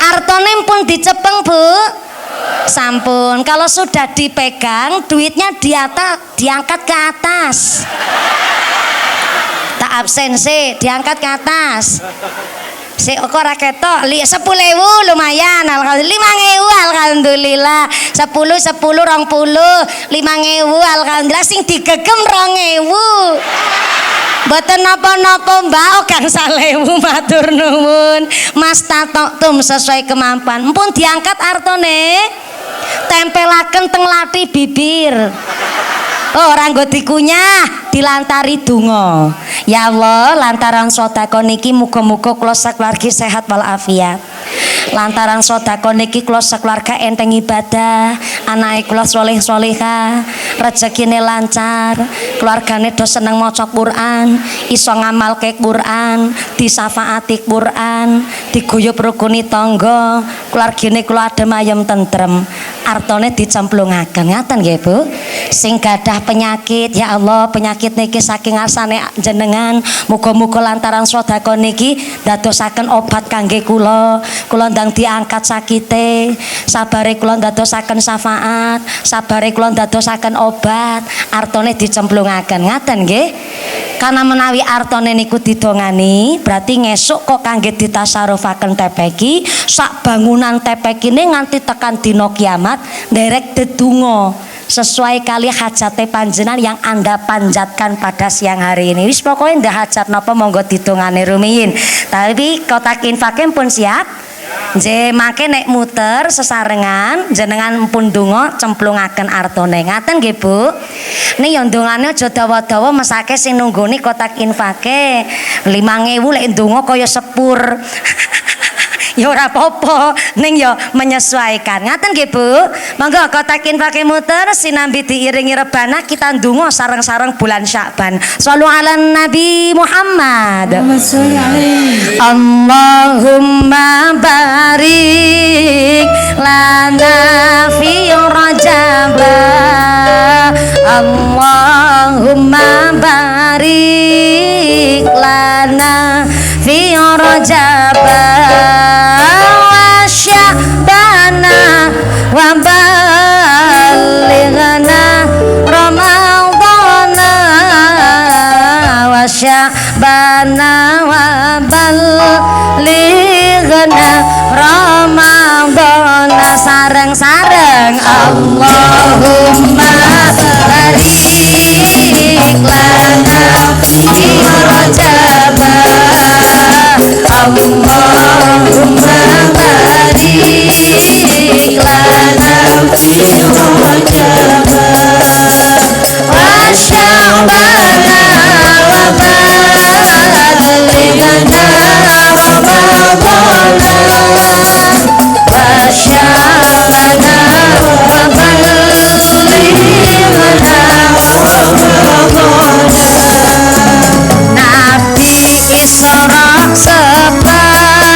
Speaker 1: artone pun dicepeng Bu. Sampun, kalau sudah dipegang duitnya diangkat ke atas. Tak absensi, diangkat ke atas. Si kok ora ketok 10.000 lumayan, alhamdulillah 5.000 alhamdulillah, 10 20 5.000 alhamdulillah, sing digegem 2.000. Mboten napa-napa Mbak, Kang Salewu matur nuwun. Mastatoktum sesuai kemampuan. Mpun diangkat artone. Tempelaken teng lati bibir. Oh, ora nggo dikunyah, dilantari donga. Ya Allah, lantaran sedekah niki muga-muga kula sakeluarga sehat walafiat. Lantaran sedekah niki kula sakeluarga enteng ibadah, anake kula saleh-salehah, rezekine lancar, keluargane do seneng maca Quran, iso ngamalke Quran, disafaati Quran, diguyub rukuni tangga, keluargane kula adem ayem tentrem. Artone dicemplungaken ngaten nggih Bu. Sing gadah penyakit, ya Allah, penyakit niki saking asane jenengan, muga-muga lantaran sedekah niki dadosaken obat kangge kula ndang diangkat sakite, sabare kula dadosaken syafaat, sabare kula dadosaken obat, artone dicemplungaken ngaten nggih. Karena menawi artone niku didongani, berarti ngesuk kok kangge ditasarufaken tepeki, sak bangunan tepekine nganti tekan dina kiamat nderek dedonga sesuai kali hajate panjenengan yang Anda panjatkan pada siang hari ini. Wis pokoke ndak hajat napa monggo didongane rumiyin. Tapi kotak infake pun siap. Nggih, make nek muter sesarengan jenengan pun donga cemplungaken artone. Ngaten nggih Bu. Nih yo ndongane aja dawa-dawa mesake sing nunggoni kotak infake 5.000 lek ndonga kaya sepur. Ya ora apa-apa, ning ya menyesuaikan. Ngaten nggih Bu. Monggo kotakin pakai muter sinambi diiringi rebana kita ndonga sareng-sareng bulan Sya'ban. Shallu ala Nabi Muhammad. Allahumma barik lana fi Rajab. Allahumma barik lana fi Rajab. Sya'bana wa balighna Ramadana wa sya'bana wa balighna Ramadana. Sareng-sareng Allahumma barik lana fi Rajab. Allahumma barik lana fi Rajab wa sya'bana wa balighna Ramadana wa sya'bana wa balighna Ramadana. Nabi Isra separuh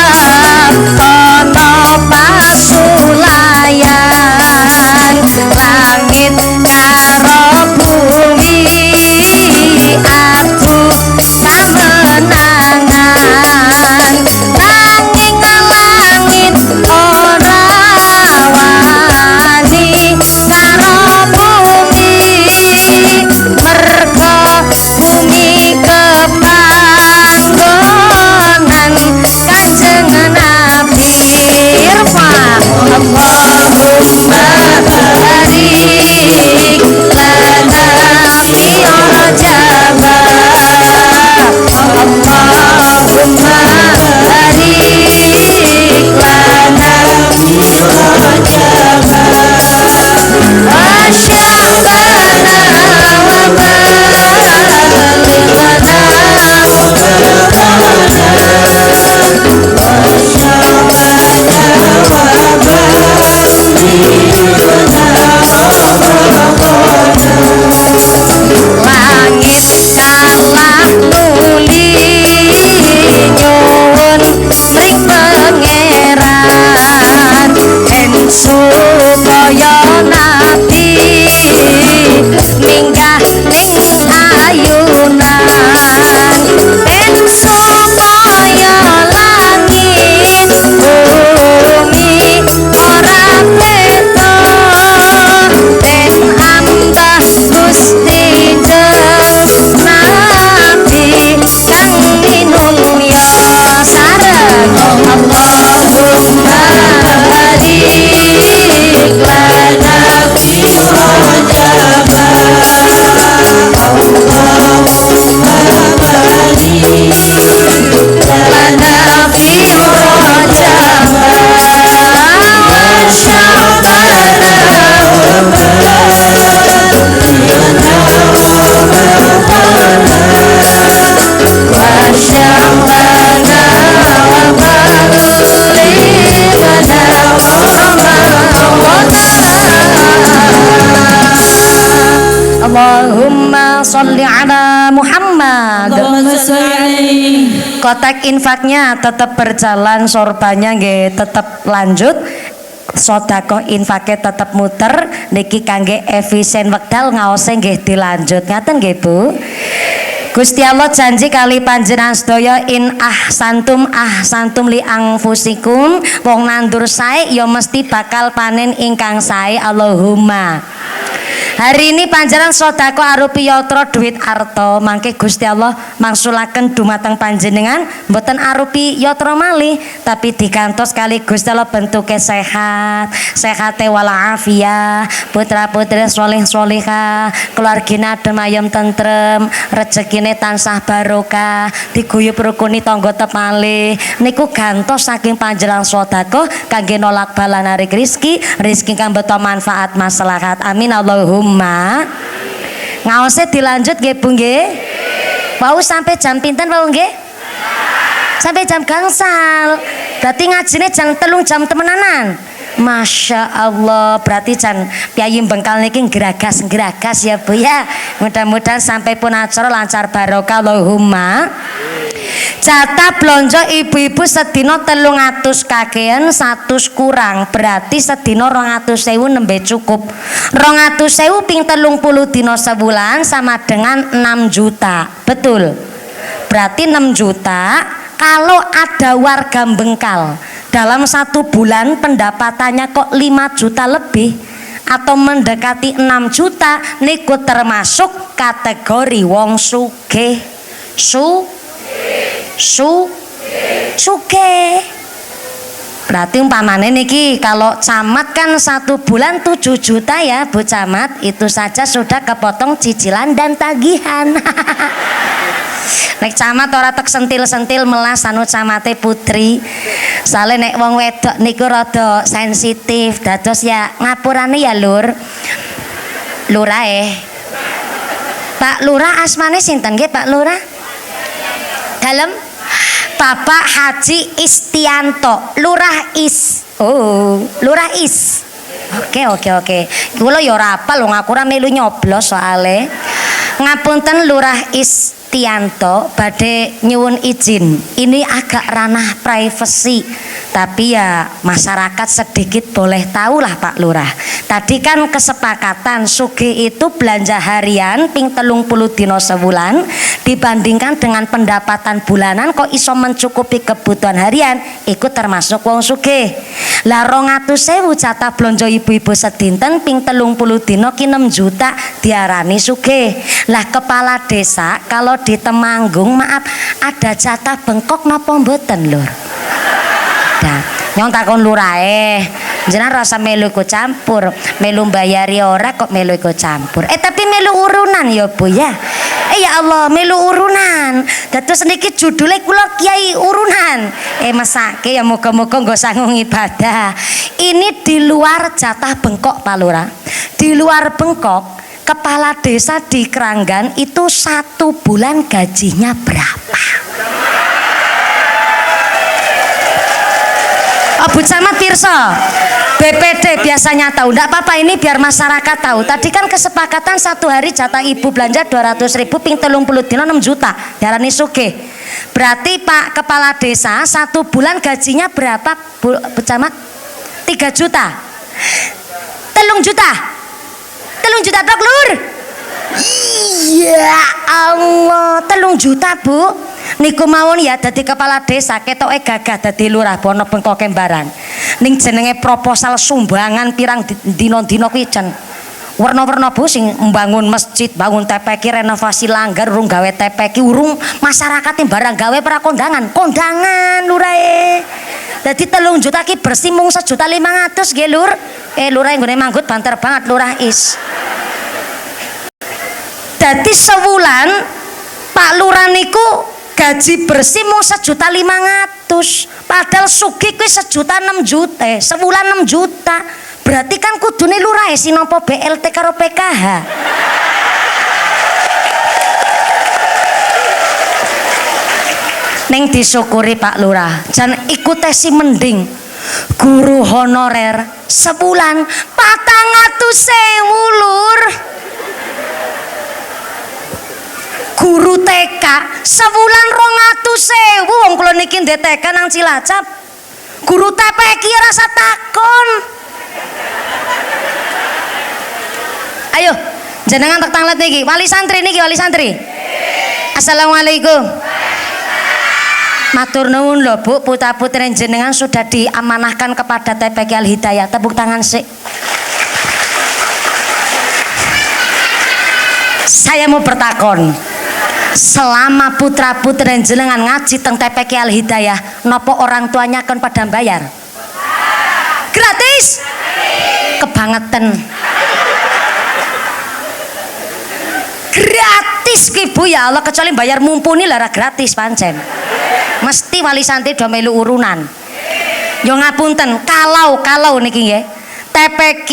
Speaker 2: Allahumma sholli alaihi.
Speaker 1: Kotak infaknya tetap berjalan, sorbannya nggih tetap lanjut. Sedekah infake tetep muter niki kangge efisien wekdal ngaose nggih dilanjut. Ngaten nggih Bu. Gusti Allah janji kali panjenengan sedaya in ahsantum li anfusikum, wong nandur sae ya mesti bakal panen ingkang sae. Allahumma. Hari ini panjenengan sedekah arupi yatra duit arta, mangke Gusti Allah mangsulaken dumateng panjenengan mboten arupi yatra malih, tapi digantos kali Gusti Allah bentuke sehat, sehate walafiah, putra-putri soleh solehah, keluargine adem ayem tentrem, rezekine tansah barokah, diguyub rukuni tangga tepalih. Niku gantos saking panjenengan sedekah kangge nolak bala narik rezeki kang beto manfaat maslahat. Amin Allahumma. Ngaose dilanjut nggih Bu nggih. Wau sampai jam pinten wau nggih? Sampai jam gangsal. Berarti ngajine jam 3 jam temenanan. Masya Allah, berarti jan piyayi bengkal niki geragas ya Bu ya. Mudah-mudahan sampai pun acara lancar barokah Allahumma. Jatah blonjo ibu-ibu sedina 300 kakean 100 kurang, berarti sedina 200.000 nembe cukup. 200.000 ping 30 dina sebulan sama dengan 6 juta. Betul. Berarti 6 juta kalau ada warga Bengkal dalam 1 bulan pendapatannya kok 5 juta lebih atau mendekati 6 juta niku termasuk kategori wong sugih. Suke. Berarti umpamane niki kalau camat kan 1 bulan 7 juta ya Bu Camat, itu saja sudah kepotong cicilan dan tagihan. Nek camat ora tek sentil-sentil melas anu camate putri. Soale nek wong wedok niku rada sensitif, dados ya ngapurane ya Lur. Lurah Pak Lurah asmane sinten nggih Pak Lurah? Dalem Bapak Haji Istianto, Lurah Is. Oh, Lurah Is. Oke. Kula ya ora apal wong aku ora melu nyoblos soale. Ngapunten Lurah Istianto, badhe nyuwun izin. Ini agak ranah privasi, tapi ya masyarakat sedikit boleh tahu lah Pak Lurah. Tadi kan kesepakatan sugih itu belanja harian ping 30 dina sebulan dibandingkan dengan pendapatan bulanan kok iso mencukupi kebutuhan harian, ikut termasuk wong sugih. Lah 200.000 jatah blonjo ibu-ibu sedinten ping 30 dina ki 6 juta diarani sugih. Lah kepala desa kalau di Temanggung maaf ada jatah bengkok napa mboten Lur? Dah, nyong takon lurahe. Jenengan rasa melu ikut campur, melu bayari ora kok melu ikut campur. Tapi melu urunan ya Bu ya. Ya Allah, melu urunan. Dados niki judule kula Kiai urunan. Mesake ya muga-muga nggo sanggung ibadah. Ini di luar jatah bengkok Pak Lurah. Di luar bengkok, kepala desa di Keranggan itu 1 bulan gajinya berapa? Bu Camat pirsa, BPD biasanya tahu. Enggak apa-apa, ini biar masyarakat tahu. Tadi kan kesepakatan 1 hari jatah ibu belanja 200.000 ping 30 dina 6 juta. Diarani sugih. Berarti Pak Kepala Desa 1 bulan gajinya berapa Bu Camat? 3 juta. 3 juta. 3 juta tok Lur. Iya Allah, 3 juta Bu. Niku mawon ya dadi kepala desa ketoke gagah dadi lurah bono bengkoke barang. Ning jenenge proposal sumbangan pirang dina-dina kuwi jan werna-werna Bu, sing mbangun masjid, bangun TPK, renovasi langgar, urung gawe TPK, urung masyarakate barang gawe pra kondangan lurahe. Dadi 3 juta ki bersih mung 1.500.000 nggih Lur. Lurah nggone manggut banter banget Lurah Is. Dadi sewulan Pak Lurah niku gaji bersih mau 1.500.000, padahal sugih kuwi 1.6 juta, sebulan 6 juta. Berarti kan kudune lurahe sinapa BLT karo PKH. Neng disyukuri Pak Lurah, jan ikut tesi mending guru honorer sebulan 400.000 Lur. Guru TK sebulan 200.000 wong kula niki ndek TK nang Cilacap. Guru TPQ rasa takon. Ayo jenengan tak tanglet niki wali santri niki wali santri. Assalamualaikum. Matur nuwun lho Bu, putra-putri jenengan sudah diamanahkan kepada TPQ Al Hidayah. Tepuk tangan sik. Saya mau bertakon. Selama putra-putri jenengan ngaji teng TPQ Al Hidayah, nopo orang tuanya kan pada bayar? Gratis? Kebangetan. Gratis ki Bu ya Allah, kecuali bayar mumpuni lara gratis pancen. Mesti wali santri do melu urunan. Yo ngapunten, kalau niki nggih. TPQ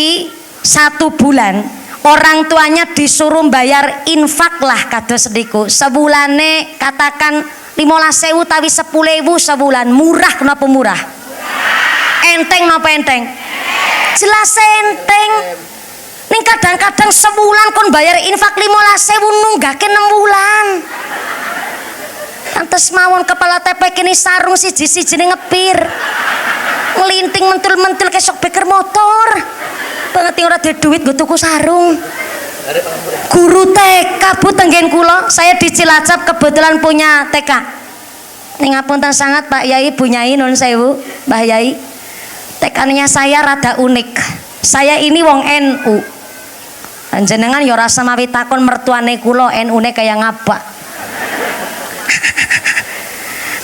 Speaker 1: 1 bulan orang tuanya disuruh bayar infak lah kados niku. Sebulane katakan 15.000 tawi 10.000 sebulan. Murah kenapa murah? Enteng napa enteng? Jelas enteng. Ning kadang-kadang sebulan kon bayar infak 15.000 nunggake 6 bulan. Pantes mawon kepala TPQ ini sarung siji-siji ngepir. Ngelinting mentul-mentul kesok beker motor. Banget ora ada duit gue tuku sarung. Guru TK Bu tenggen kula, saya di Cilacap kebetulan punya TK. Ning ngapunten sangat Pak Yai Bu Nyai nun sewu, Mbah Yai. TK-nya saya rada unik. Saya ini wong NU. Jenengan ya rasa mawi takon mertuane kula NU-ne kaya ngapa.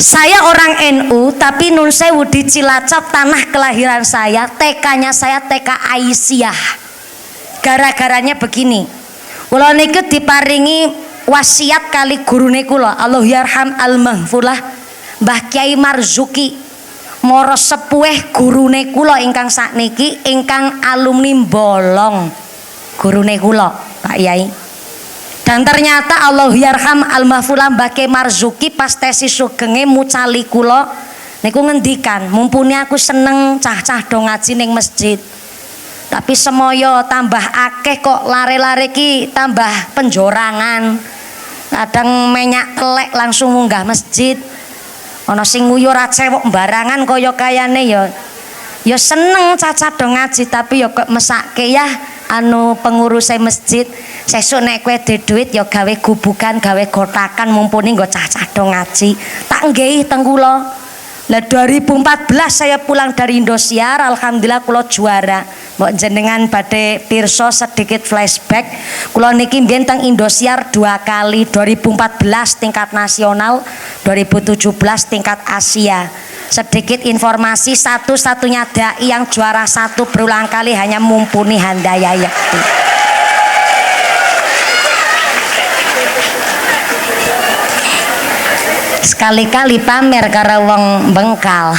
Speaker 1: Saya orang NU tapi nun sewu di Cilacap tanah kelahiran saya. TK-nya saya TK Aisyah. Gara-garanya begini. Kula niku diparingi wasiat kali gurune kula, Allah yarham al-mahfulah Mbah Kiai Marzuki. Moro sepuh gurune kula ingkang sakniki ingkang alumni bolong. Gurune kula, Pak Yai. Dan ternyata Allah yarham al-mahfulah Mbah Kiai Marzuki pas tesis sugenge mucali kula niku ngendikan, mumpuni aku seneng cah-cah do ngaji ning masjid. Tapi semoyo tambah akeh kok lare-lare ki tambah penjorangan. Kadang menyak telek langsung munggah masjid. Ana sing nguyu ra cewek barangan kaya kayane ya seneng cacat do ngaji tapi ya kok mesake ya anu pengurus masjid. Sesuk nek kowe de duit ya gawe gubukan, gawe gotakan mumpuni nggo cah-cah do ngaji. Tak nggih teng kula. Lah 2014 saya pulang dari Indosiar, alhamdulillah kula juara. Mbok jenengan badhe pirsa sedikit flashback. Kula niki mbiyen teng Indosiar 2 kali, 2014 tingkat nasional, 2017 tingkat Asia. Sedikit informasi, satu-satunya dai yang juara 1 berulang kali hanya Mumpuni Handayani. Sekali-kali pamer karo wong Bengkal.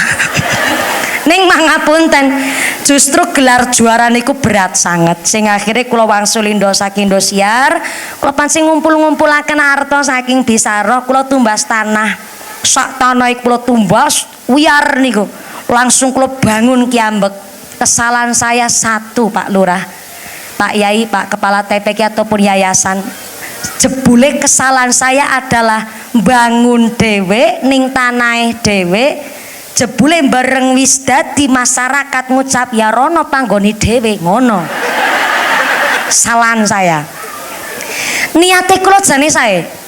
Speaker 1: Ning mangapunten, justru gelar juara niku berat sangat. Sing akhirnya kula wangsul saking Indosiar, kula pancing ngumpul-ngumpulaken harta saking Bisaro, kula tumbas tanah. Sak tanah kula tumbas wiyar niku. Langsung kula bangun kiambek. Kesalahan saya satu, Pak Lurah, Pak Yai, Pak Kepala TPQ ataupun yayasan. Jebule kesalahan saya adalah bangun dhewe ning tanah dhewe. Jebule bareng wis dadi masyarakat ngucap ya rono panggoni dhewe ngono. Salahan saya. Niate kula jane saya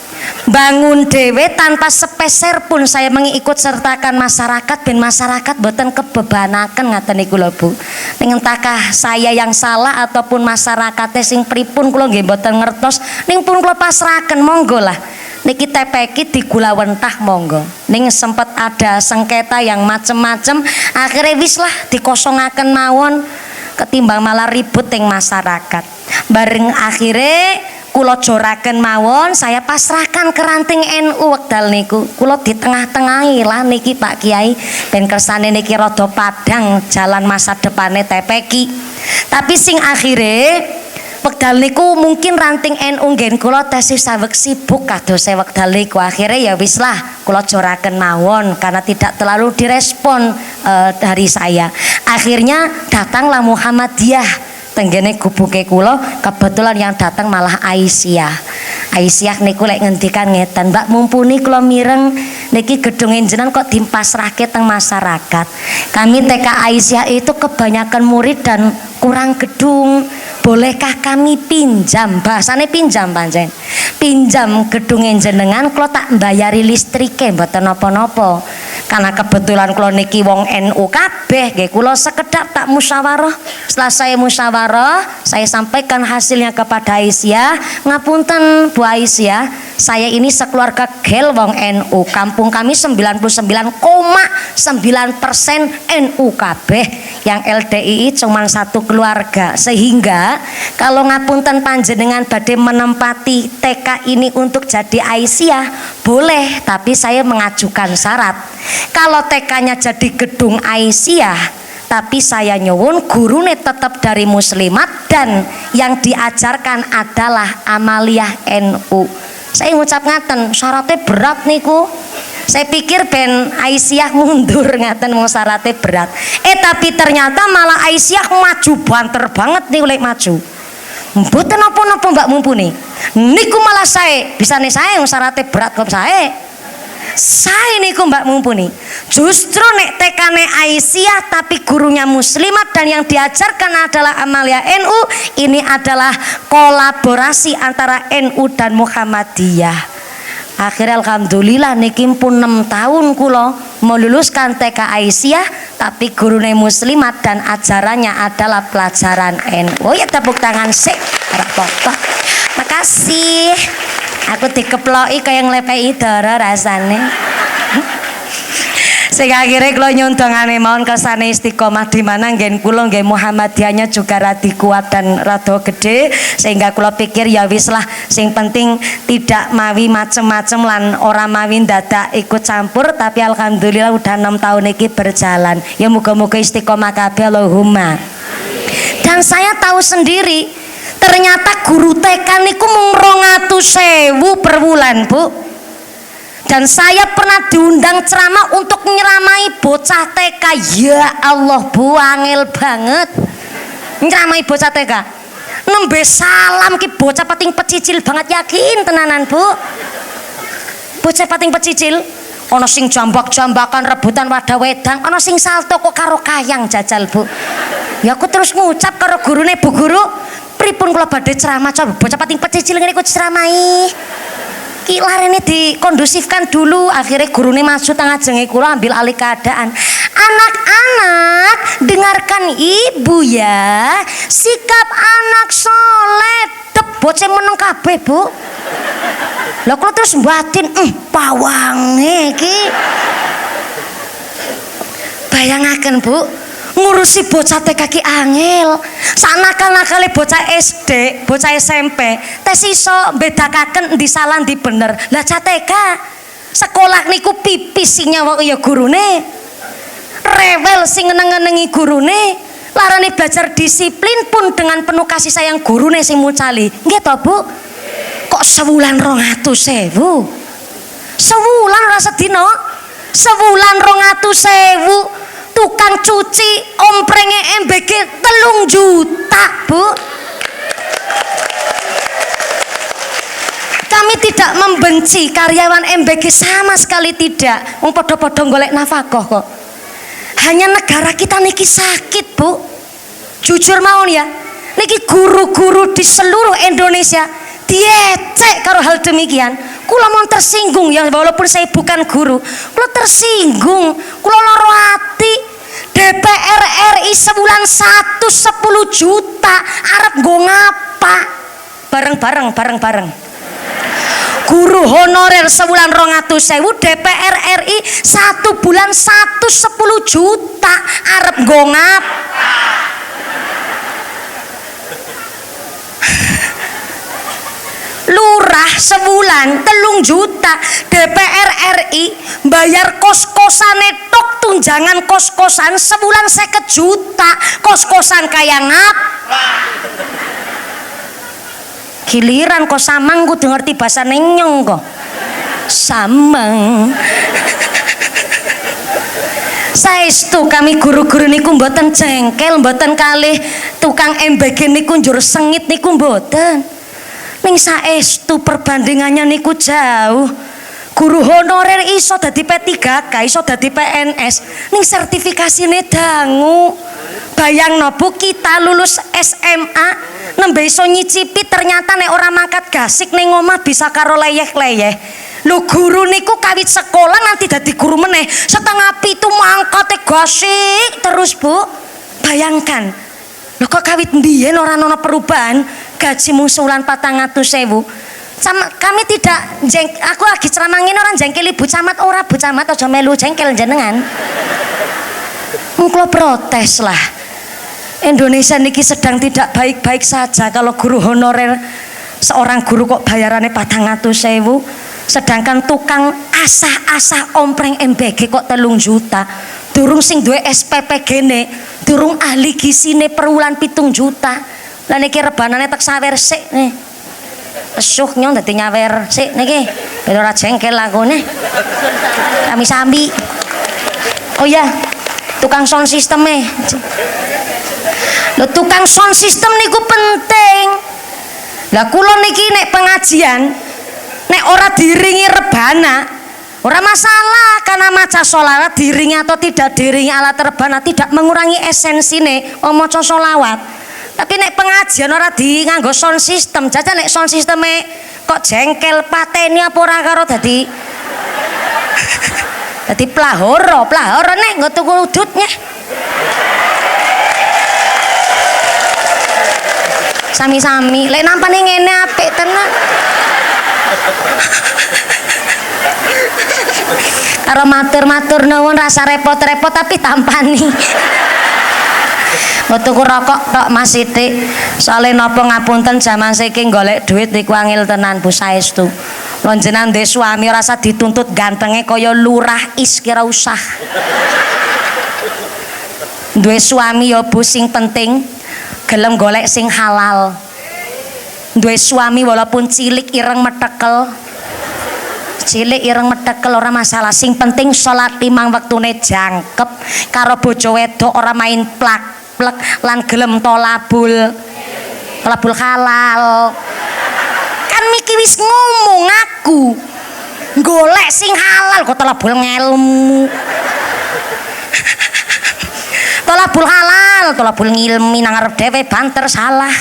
Speaker 1: bangun dhewe tanpa sepeser pun saya mengikut sertakan masyarakat ben masyarakat boten kebebanaken ngaten niku lho Bu. Ning entahkah saya yang salah ataupun masyarakate sing pripun kula nggih boten ngertos. Ning pun kula pasrahaken monggo lah. Niki TPQ digulawentah monggo. Ning sempat ada sengketa yang macem-macem, akhirnya wis lah dikosongaken mawon ketimbang malah ribut ing masyarakat. Bareng akhirnya kula joraken mawon, saya pasrahkan ke ranting NU wekdal niku. Kula di tengah-tengahi lah niki Pak Kiai ben kersane niki rada padang jalan masa depane TPQ. Tapi sing akhirnya wekdal niku mungkin ranting NU nggen kula tesih saweg sibuk kados wekdal niku akhirnya ya wis lah kula joraken mawon karena tidak terlalu direspon dari saya. Akhirnya datanglah Muhammadiyah tenggene gubuke kula kebetulan yang datang malah Aisyah niku lek ngendikan ngeten, Mbak mumpuni kula mireng niki gedung jenengan kok dipasrahke teng masyarakat. Kami TK Aisyah itu kebanyakan murid dan kurang gedung. Bolehkah kami pinjam? Bahasane pinjam pancen. Pinjam gedung jenengan kula tak mbayari listrike mboten napa-napa. Karena kebetulan kula niki wong NU kabeh nggih kula sekedap tak musyawarah. Setelah saya musyawarah, saya sampaikan hasilnya kepada Aisyah. Ngapunten Bu Aisyah, saya ini sekeluarga gel wong NU. Kampung kami 99,9% NU kabeh. Yang LDII cuma satu keluarga. Sehingga kalau ngapunten panjenengan badhe menempati TK ini untuk jadi Aisyah, boleh, tapi saya mengajukan syarat. Kalau TK-nya jadi gedung Aisyah, tapi saya nyuwun gurune tetap dari muslimat dan yang diajarkan adalah amaliyah NU. Saya ngucap ngaten, syaratnya berat niku. Saya pikir ben Aisyah mundur ngaten mau syaratnya berat. Tapi ternyata malah Aisyah maju banter banget nih lek maju. Mboten napa-napa Mbak mumpuni. Niku malah saya, bisane saya syaratnya berat kok saya niku Mbak mumpuni. Justru nek tekane Aisyah tapi gurunya muslimat dan yang diajarkan adalah amaliyah NU, ini adalah kolaborasi antara NU dan Muhammadiyah. Akhirnya alhamdulillah niki pun 6 tahun kula meluluskan TK Aisyah tapi gurune muslimat dan ajarannya adalah pelajaran NU. Oh ya tepuk tangan sik. Makasih. Aku dikeploki kaya nglepeki dara rasane. Sehingga akhirnya kalau nyuntungane mohon kesane istiqomah di mana nggen kula nggih Muhammadiyahnya juga radi kuat dan rada gede, sehingga kula pikir ya wis lah sing penting tidak mawi macem-macem lan ora mawi dadak ikut campur, tapi alhamdulillah udah 6 tahun iki berjalan. Ya muga-muga istiqomah kabeh Allahumma. Dan saya tahu sendiri ternyata guru TK niku mung 200.000 per bulan, Bu. Dan saya pernah diundang ceramah untuk nyeramai bocah TK. Ya Allah Bu, angel banget nyeramai bocah TK. Nembe salam ki bocah pating pecicil banget, yakin tenanan Bu. Bocah pating pecicil, ono sing jambak-jambakan rebutan wadah wedang, ono sing salto kok karo kayang jajal Bu. Ya aku terus ngucap karo gurune, Bu guru, pripun kula badhe ceramah coba bocah pating pecicil ngene kok ceramai. Ki larene dikondusifkan dulu. Akhirnya gurune masuk tengah jenge kula ambil alih keadaan. Anak-anak dengarkan ibu ya, sikap anak soleh dep bocah meneng kabeh Bu. Lah kula terus batin pawange iki. Bayangaken Bu, ngurusi bocah TK ki angel. Sanakal-nakale bocah SD, bocah SMP, tes iso bedakaken ndi salah ndi bener. Lah cah TK sekolah niku pipis sing nyawak ya gurune. Rewel sing ngeneng-ngenengi gurune. Larane belajar disiplin pun dengan penuh kasih sayang gurune sing mucali. Nggih to Bu? Kok sewulan 200.000? Sewulan ora sedina. Sewulan 200.000. Tukang cuci omprenge MBG 3 juta Bu. Kami tidak membenci karyawan MBG sama sekali tidak. Wong padha-padha golek nafkah kok. Hanya negara kita niki sakit Bu. Jujur mawon ya, niki guru-guru di seluruh Indonesia diecek karo hal demikian. Kula mau tersinggung ya, walaupun saya bukan guru, kula tersinggung, kula loro ati. DPR RI sebulan 10 juta, arep nggo ngapa? Bareng-bareng. Guru honorer sebulan 200.000, DPR RI 1 bulan 10 juta, arep nggo ngapa? Lurah sebulan 3 juta, DPR RI bayar kos-kosane tok, tunjangan kos-kosan sebulan 50 juta. Kos-kosan kaya ngap? Giliran kok samang kudu ngerti bahasa nenyong kok. Samang. Saestu kami guru-guru niku mboten jengkel, mboten kalih tukang MBG niku njur sengit niku mboten. Ning saestu perbandingannya niku jauh. Guru honorer iso dadi P3K, iso dadi PNS, ning sertifikasine dangu. Bayangno Bu, kita lulus SMA nembe iso nyicipi, ternyata nek ora mangkat gasik ning omah bisa karo leyeh-leyeh. Lho guru niku kawit sekolah nanti dadi guru meneh setengah 7 mangkate gasik terus Bu. Bayangkan. Lho kok kawit mbiyen ora ana perubahan, gaji musulan 400.000. Sama kami tidak aku lagi ceramah ngene orang jengkel Ibu Camat, ora Bu Camat aja melu jengkel jenengan. Engko protes lah. Indonesia niki sedang tidak baik-baik saja kalau guru honorer seorang guru kok bayarannya 400.000, sedangkan tukang asah-asah ompreng MBG kok 3 juta. Durung sing duwe SPP gene, durung ahli gisine per wulan 7 juta. Lah niki rebanane tek sawer sik nih. Esuh nyong dadi nyawer sik niki. Ben ora jengkel aku nih. Kami sambi. Oh ya, tukang sound system-e. Lho tukang sound system niku penting. Lah kula niki nek pengajian nek ora diringi rebana ora masalah, karena maca sholawat diringi atau tidak diringi alat rebana tidak mengurangi esensine maca sholawat. Tapi nek pengajian ora di nganggo sound system, jajan nek sound systeme kok jengkel pateni apa ora karo dadi dadi plahoro nek nggo tuku udutnya. Sami-sami lek nampane ngene apik tenan. Karo matur-matur nuwun rasa repot-repot tapi tampani. Tuku rokok tok Mas Sithik. Soale napa ngapunten jaman saiki golek duit niku angel tenan Bu saestu. Lan jenengan ndek suami ora usah dituntut gantenge kaya lurah is kira usah. Duwe suami ya Bu sing penting gelem golek sing halal. Duwe suami walaupun cilik ireng metekel. Cilik ireng metekel ora masalah, sing penting salat 5 wektune jangkep karo bojo wedok ora main plak-plek lan gelem tolabul halal. Kan miki wis ngomong aku golek sing halal kok tolabul ngelmu. Tolabul halal, tolabul ngilmi nang arep dhewe banter salah.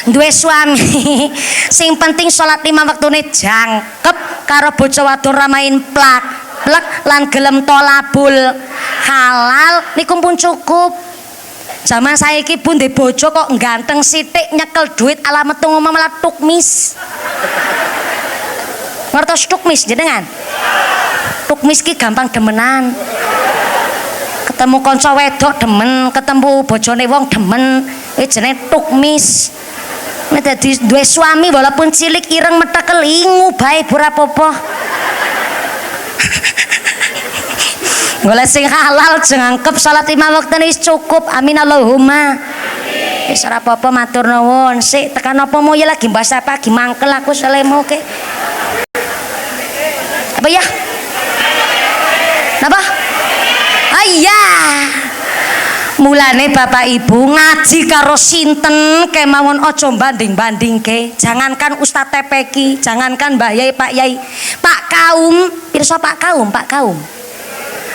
Speaker 1: Duwe suami sing penting salat 5 wektune jangkep karo bojo wadon ra main plak-plek lan gelem tolabul halal niku pun cukup. Zaman saiki pun ndek bojo kok ganteng sithik nyekel duit alamat ngomong malah tukmis. Ngertos tukmis jenengan? Tukmis ki gampang demenan. Ketemu kanca wedok demen, ketemu bojone wong demen, jenenge tukmis. Nek dadi duwe suami walaupun cilik ireng metekel ingu bae ora apa-apa. Golek sing halal jangkep salat 5 waktu wis cukup. Amin Allahumma. Wis ora apa-apa matur nuwun. Sik tekan apa mau ya lagi bahasa pagi mangkel aku selemo ke. Apa ya? Napa? Iya. Mulane Bapak Ibu ngaji karo sinten kemawon aja banding-bandingke. Jangankan Ustaz TPQ, jangankan Mbah Yai, Pak Yai, Pak Kaum, pirsa Pak Kaum, Pak Kaum.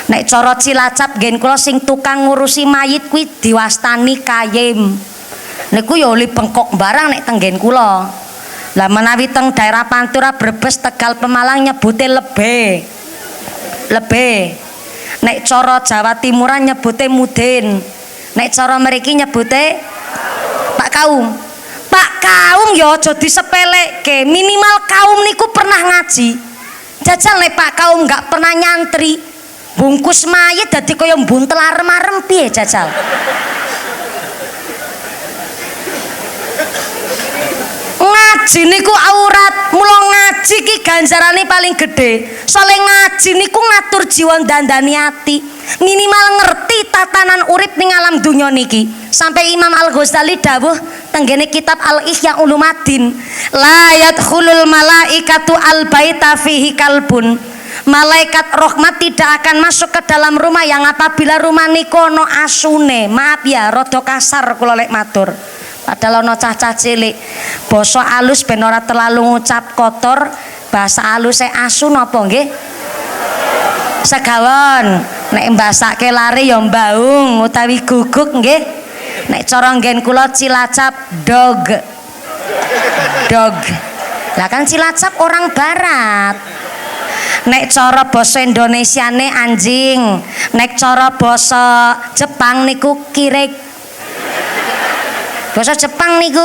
Speaker 1: Nek cara Cilacap ngen kula sing tukang ngurusi mayit kuwi diwastani Kayim. Niku ya oli bengkok barang nek tenggen kula. Lah menawi teng daerah Pantura, Brebes, Tegal, Pemalang nyebute lebe. Nek cara Jawa Timuran nyebute mudin. Nek cara mriki nyebute Pak Kaum. Pak Kaum ya aja disepelekke. Minimal kaum niku pernah ngaji. Jajal nek Pak Kaum enggak pernah nyantri. Bungkus mayit dadi kaya mbuntel arem-arem piye jajal. Ngaji niku aurat, mula ngaji ki ganjarane paling gede. Soale ngaji niku ngatur jiwa dandani ati. Minimal ngerti tatanan urip ning alam dunya niki. Sampai Imam Al-Ghazali dawuh tenggene kitab Al-Ihya Ulumuddin, la yadkhulul malaikatu al-baita fihi kalbun malaikat rahmat tidak akan masuk ke dalam rumah yang apabila rumah niku ono asune. Maaf ya, rada kasar kula lek matur. Padahal ono cah-cah cilik. Basa alus ben ora terlalu ngucap kotor, bahasa aluse asu napa nggih? Segawon. Nek mbasake lare ya mbaung utawi guguk nggih. Nek cara nggen kula Cilacap dog. Lah kan Cilacap orang barat. Nek cara basa Indonesiane anjing, nek cara basa Jepang niku kirek. Basa Jepang niku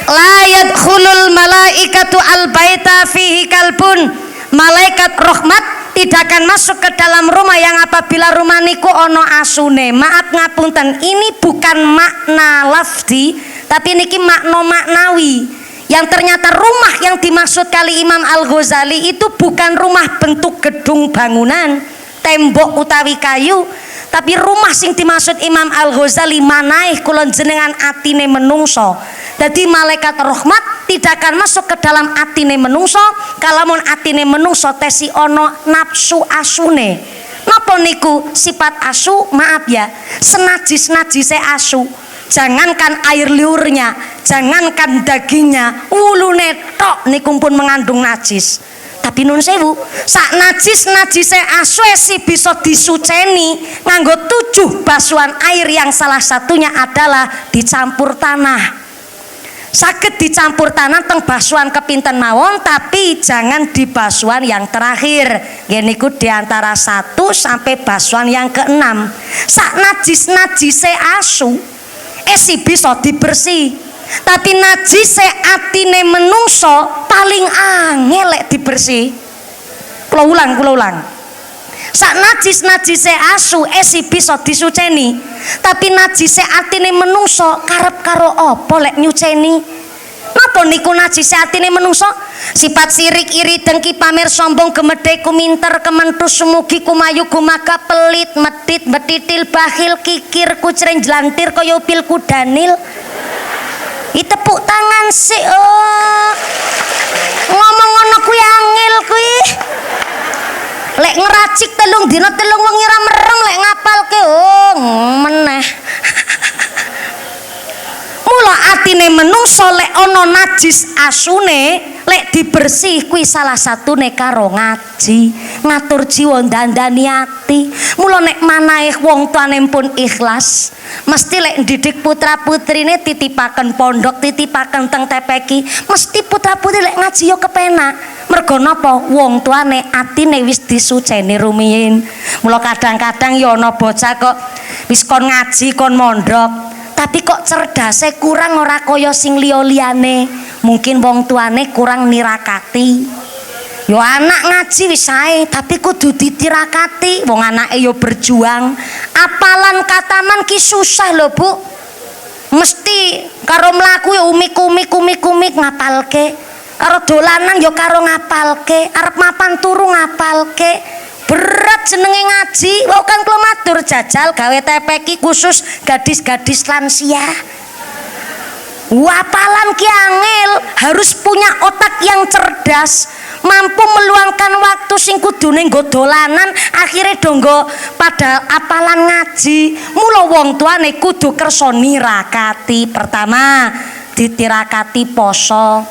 Speaker 1: la yadkhulul malaikatu albaita fihi kalbun. Malaikat rahmat tidak akan masuk ke dalam rumah yang apabila rumah niku ono asune. Maaf ngapunten, ini bukan makna lafzi, tapi niki makna maknawi. Yang ternyata rumah yang dimaksud kali Imam Al-Ghazali itu bukan rumah bentuk gedung bangunan, tembok utawi kayu, tapi rumah sing dimaksud Imam Al-Ghazali manaih kula jenengan atine menungso. Jadi malaikat rahmat tidak akan masuk ke dalam atine menungso kalamun atine menungso tesi ono nafsu asune. Napa niku sifat asu? Maaf ya, senajis-najise asu. Jangankan air liurnya, jangankan dagingnya, ulune tok niku pun mengandung najis. Tapi nun sewu, sak najis-najise asu si bisa disuceni nganggo 7 basuhan air yang salah satunya adalah dicampur tanah. Saged dicampur tanah teng basuhan kepinten mawon, tapi jangan di basuhan yang terakhir. Nggih niku diantara 1 sampai basuhan yang ke-6. Sak najis-najise asu si bisa dibersih, tapi najise atine menungso paling angel lek dibersih. Kula ulang. Sak najis-najise asu si bisa disuceni, tapi najise atine menungso karep karo apa lek nyuceni? Napa niku najise atine menungso? Sifat sirik, iri, dengki, pamer, sombong, gemedhe, kuminter, kementus, sumugi, kumayu, gumaga, pelit, medit, betitil, bakhil, kikir, kucreng, jelantir, kaya upil kudanil. Tepuk tangan sih. Ngomong ngono kuwi angel kuwi. Lek ngeracik telung dina telung wengi ra merem lek ngapalke meneh. Mula atine menungso lek ana najis asune lek dibersih kuwi salah satune karo ngaji, ngatur jiwa dandani ati. Mula nek manahe wong tuane pun ikhlas, mesti lek ndidik putra-putrine titipaken pondok, titipaken teng TPQ, mesti putra-putri lek ngaji yo kepenak. Mergo napa? Wong tuane atine wis disuceni rumiyin. Mula kadang-kadang yo ana bocah kok wis kon ngaji kon mondok, tapi kok cerdase kurang ora kaya sing liya-liyane. Mungkin wong tuane kurang nirakati. Yo anak ngaji wis sae, tapi kudu ditirakati. Wong anake yo berjuang. Apalan kataman ki susah lho, Bu. Mesti karo mlaku yo umik-umik ngapalke. Karo dolanan yo karo ngapalke, arep mapan turu ngapalke. Berat jenenge ngaji. Wong kan kula matur jajal gawe TPQ khusus gadis-gadis lansia. Wapalan ki angel, harus punya otak yang cerdas, mampu meluangkan waktu sing kudune nggo dolanan, akhire donggo pada apalan ngaji. Mula wong tuane kudu kersa nirakati. Pertama, ditirakati poso.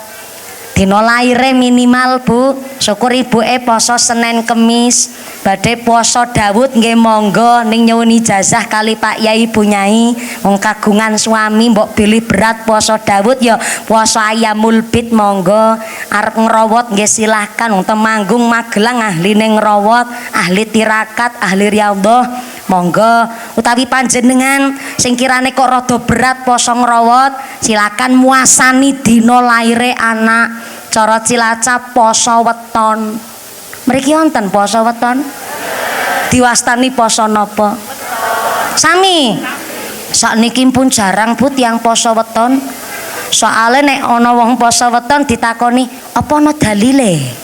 Speaker 1: Dina laire minimal, Bu. Syukur ibuke poso Senin Kemis. Badhe poso Daud nggih monggo ning nyuwun ijazah kali Pak Yai Bu Nyai. Wong kagungan suami mbok pilih berat poso Daud ya poso Ayamul Bid monggo. Arep ngerawat nggih silahkan. Wong Temanggung Magelang ahline ngerawat, ahli tirakat, ahli riyadhah monggo. Utawi panjenengan sing kirane kok rada berat poso ngerawat, silakan muasani dina laire anak. Cara Cilacap poso weton. Mriki wonten poso weton? Diwastani poso napa? Sami. Sakniki pun jarang Bu yang poso weton. Soale nek ana wong poso weton ditakoni, "Apa ana dalile?"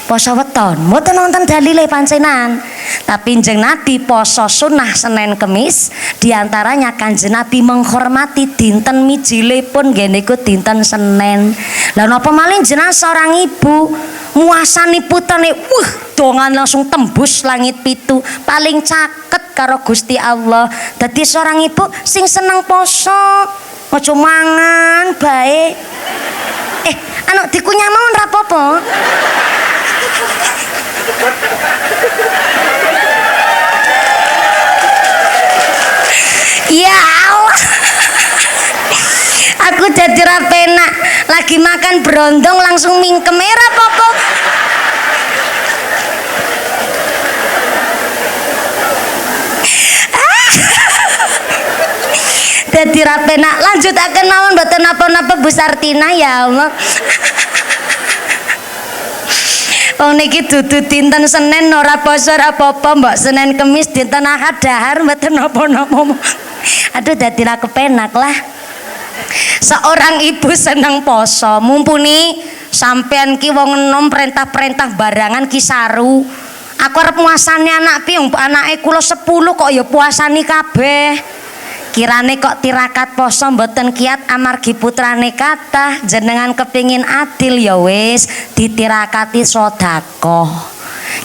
Speaker 1: poso weton mboten wonten dalile pancenan. Tapi Kanjeng Nabi poso sunnah Senin Kemis, diantaranya Kanjeng Nabi menghormati dinten mijilipun nggih niku dinten Senin. Lah napa malih jenengan seorang ibu muasani putane dongan langsung tembus langit pitu, paling caket karo Gusti Allah. Dadi seorang ibu sing seneng poso aja mangan bae. Anu dikunyah mawon ra apa-apa. Ya Allah. Aku jadi ra penak, lagi makan brondong langsung mingkem era apa-apa. Jadi ra penak, lanjutaken mawon mboten napa-napa Bu Sartina ya Allah. Wong niki dudu dinten Senin ora poso ora apa-apa, mbok Senin Kemis dinten Ahad dahar mboten napa-napa. Aduh dadi ra kepenak lah. Seorang ibu seneng poso, mumpuni sampean ki wong enom perintah-perintah barangan ki saru. Aku arep muasane anak piye, anake kula 10 kok ya puasani kabeh. Kirane kok tirakat poso mboten kiat amargi putrane kathah, jenengan kepingin adil ya wis ditirakati sedekah.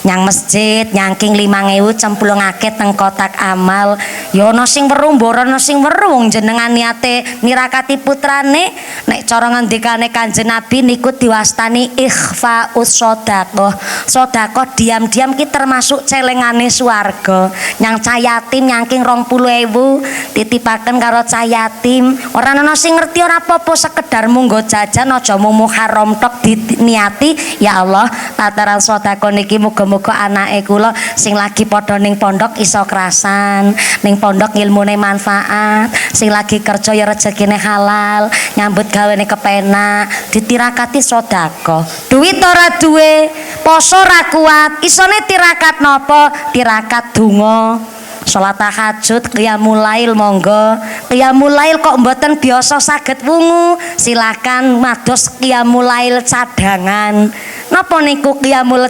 Speaker 1: Nyang masjid nyangking 5.000 cemplungake teng kotak amal. Ya ana sing weruh mbok ana sing weruh wong jenengan niate nirakati putrane. Nek cara ngendikane Kanjeng Nabi niku diwastani ikhfaus sedekah. Sedekah diam-diam ki termasuk celengane swarga. Nyang cah yatim nyangking 20.000 titipaken karo cah yatim. Ora ana sing ngerti ora apa-apa, sekedar munggo jajan aja mung haram tok diniati. Ya Allah, tataran sedekah niki muga-muga anake kula sing lagi padha ning pondok iso kerasan, ning pondok ilmune manfaat, sing lagi kerja ya rezekine halal, nyambut gawene kepenak, ditirakati sedekah. Duit ora duwe, poso ora kuat, isone tirakat napa? Tirakat donga. Salat tahajud, qiyamul lail monggo. Qiyamul lail kok mboten biasa saged wungu, silakan mados qiyamul lail cadangan. Napa niku qiyamul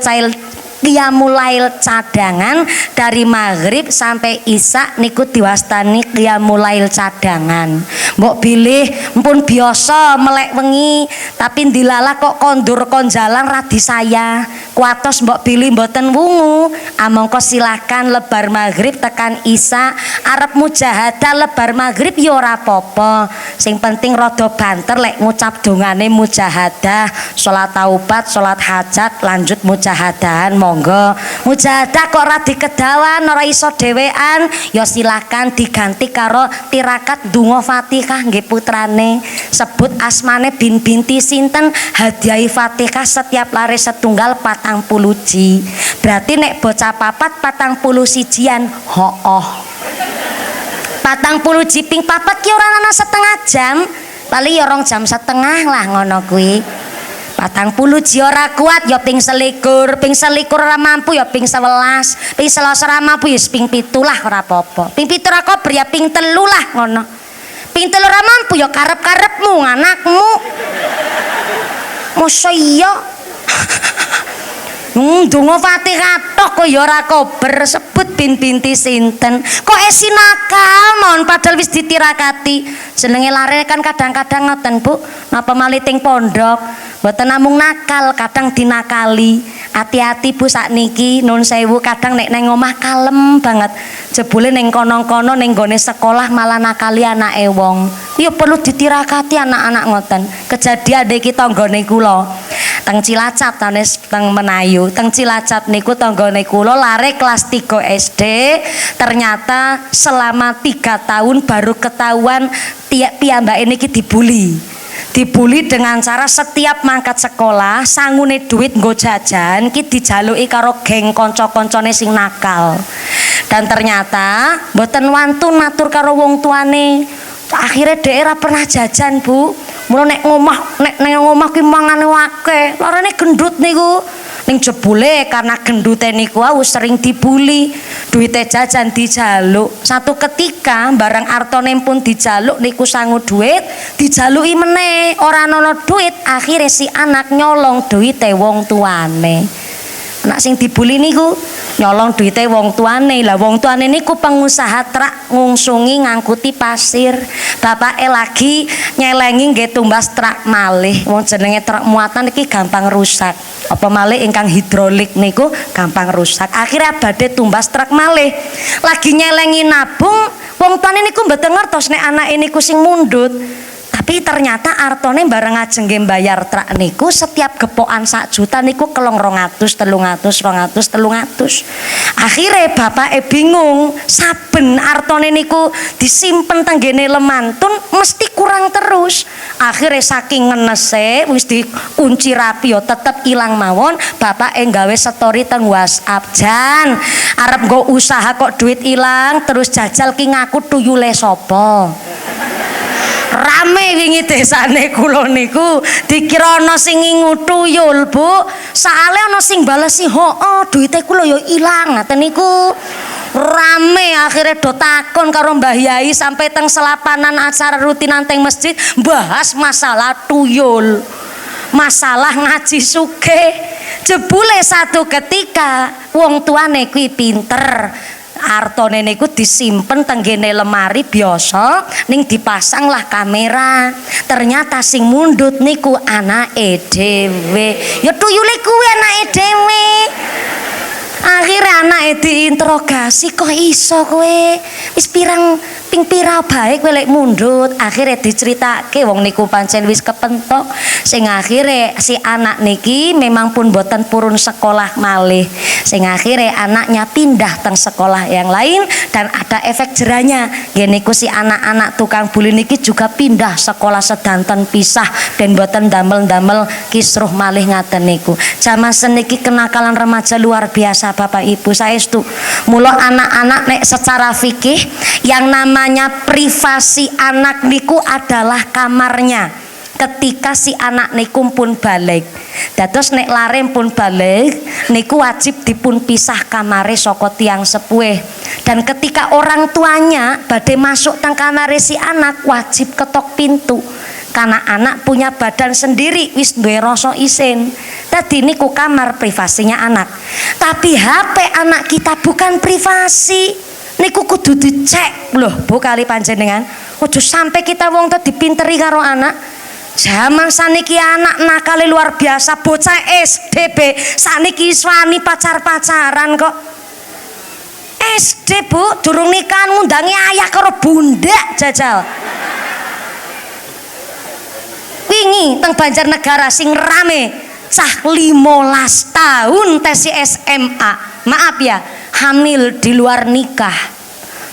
Speaker 1: lail cadangan dari maghrib sampai isya niku diwastani qiyamul lail cadangan. Mbok bilih mpun biasa melek wengi tapi dilala kok kondur konjalan radi saya kuatos mbok bilih mboten wungu, amangka silakan lebar maghrib tekan isya arep mujahadah lebar maghrib ya ora apa-apa, sing penting rada banter lek ngucap dongane mujahadah, salat taubat, salat hajat, lanjut mujahadahan monggo. Mujahadah kok ora dikedawan ora iso dhewean ya silakan diganti karo tirakat donga Fatihah nggih putrane, sebut asmane binti sinten, hadiahi Fatihah setiap lare setunggal 40 ji. Berarti nek bocah papat 40 sijian hooh 40 ji ping papat ki ora ana setengah jam, paling ya 2 jam setengah lah ngono kuwi. 40 ji ora kuat ya ping 21, ping 21 ora mampu ya ping 11, ping 11 ora mampu ya ping 7 lah ora apa-apa, ping 7 ora kober ya ping 3 lah ngono, ping 3 ora mampu ya karep-karepmu anakmu. Mosok iya donga Fatihah tok kok ya ora kober, sebut binti sinten kok esi nakal mon padahal wis ditirakati. Jenenge lare kan kadang-kadang ngoten Bu, napa malih teng pondok mboten namung nakal, kadang dinakali. Hati-hati Bu sakniki nun sewu, kadang nek neng omah kalem banget, jebule ning kono-kono ning gone sekolah malah nakali anake wong. Ya perlu ditirakati anak-anak ngoten. Kejadian iki tanggane kula teng Cilacap teng Menayu, teng Cilacap niku tanggane kula lare kelas 3 SD, ternyata selama 3 tahun baru ketahuan piyambake niki dibuli dengan cara setiap mangkat sekolah sangune duit nggo jajan ki dijaluki karo geng kanca-kancane sing nakal, dan ternyata mboten wantun matur karo wong tuane. Akhirnya daerah pernah jajan Bu, mulai nek ngomah ki mangane akeh, larane gendut niku. Ning jebule karena gendute niku sering dibuli, duite jajan dijaluk. Satu ketika barang artone pun dijaluk niku sangu duit, dijaluki meneh ora ana duit, akhirnya si anak nyolong duite wong tuane. Anak sing dibuli niku nyolong duite wong tuane. Lah wong tuane niku pengusaha truk ngungsungi ngangkuti pasir. Bapake lagi nyelengi nggih tumbas truk malih. Wong jenenge truk muatan iki gampang rusak. Apa malih ingkang hidrolik niku gampang rusak. Akhirnya badhe tumbas truk malih. Lagi nyelengi nabung, wong tuane niku mboten ngertos nek anake niku sing mundhut. Tapi ternyata artone bareng ajeng nggih mbayar truk niku setiap gepokan 1 juta niku kelong 200, 300. Akhirnya bapake bingung, saben artone niku disimpen tenggene lemantun mesti kurang terus. Akhirnya saking ngenese wis dikunci rapi yo tetep ilang mawon, bapake gawe story teng WhatsApp, "Jan, arep nggo usaha kok duit ilang terus jajal ki ngaku tuyule sapa?" Rame wingi desane kula niku dikira ana sing ngingu tuyul, Bu. Soale ana sing balesi, "Hooh, duite kula ya ilang." Ngaten niku. Rame akhirnya do takon karo Mbah Yai sampai teng selapanan acara rutinan teng masjid bahas masalah tuyul. Masalah ngaji sugih. Jebule satu ketika wong tuane kuwi pinter. Artone niku disimpen tenggene lemari biasa ning dipasanglah kamera. Ternyata sing mundhut niku anake dhewe. Ya tuyule kuwi anake dhewe. Akhirnya anake diinterogasi, "Kok iso kowe? Wis pirang ping pira bae kowe lek mundhut?" Akhirnya diceritake wong niku pancen wis kepentok. Sing akhirnya si anak niki memang pun boten purun sekolah malih. Sing akhirnya anaknya pindah teng sekolah yang lain dan ada efek jerahnya. Nggih niku si anak-anak tukang buli niki juga pindah sekolah sedanten pisah ben boten damel-damel kisruh malih ngaten niku. Jaman seniki kenakalan remaja luar biasa Bapak Ibu saestu. Mula anak-anak nek secara fikih yang namanya privasi anak niku adalah kamarnya ketika si anak niku pun balik. Dados nek larem pun balik niku wajib dipun pisah kamare saka tiyang sepuh. Dan ketika orang tuanya badhe masuk teng kamare si anak wajib ketok pintu. Karena anak punya badan sendiri wis duwe rasa isin. Dadi niku kamar privasinya anak. Tapi HP anak kita bukan privasi. Niku kudu dicek loh Bu kali panjenengan. Ojo sampai kita wong tuh dipinteri karo anak. Zaman saniki anak nakale luar biasa, bocah SDB saniki swani pacar-pacaran kok. SD Bu durung nikah ngundangi ayah karo bunda jajal. Wingi teng Banjarnegara sing rame cah 15 tahun tes SMA, maaf ya, hamil di luar nikah.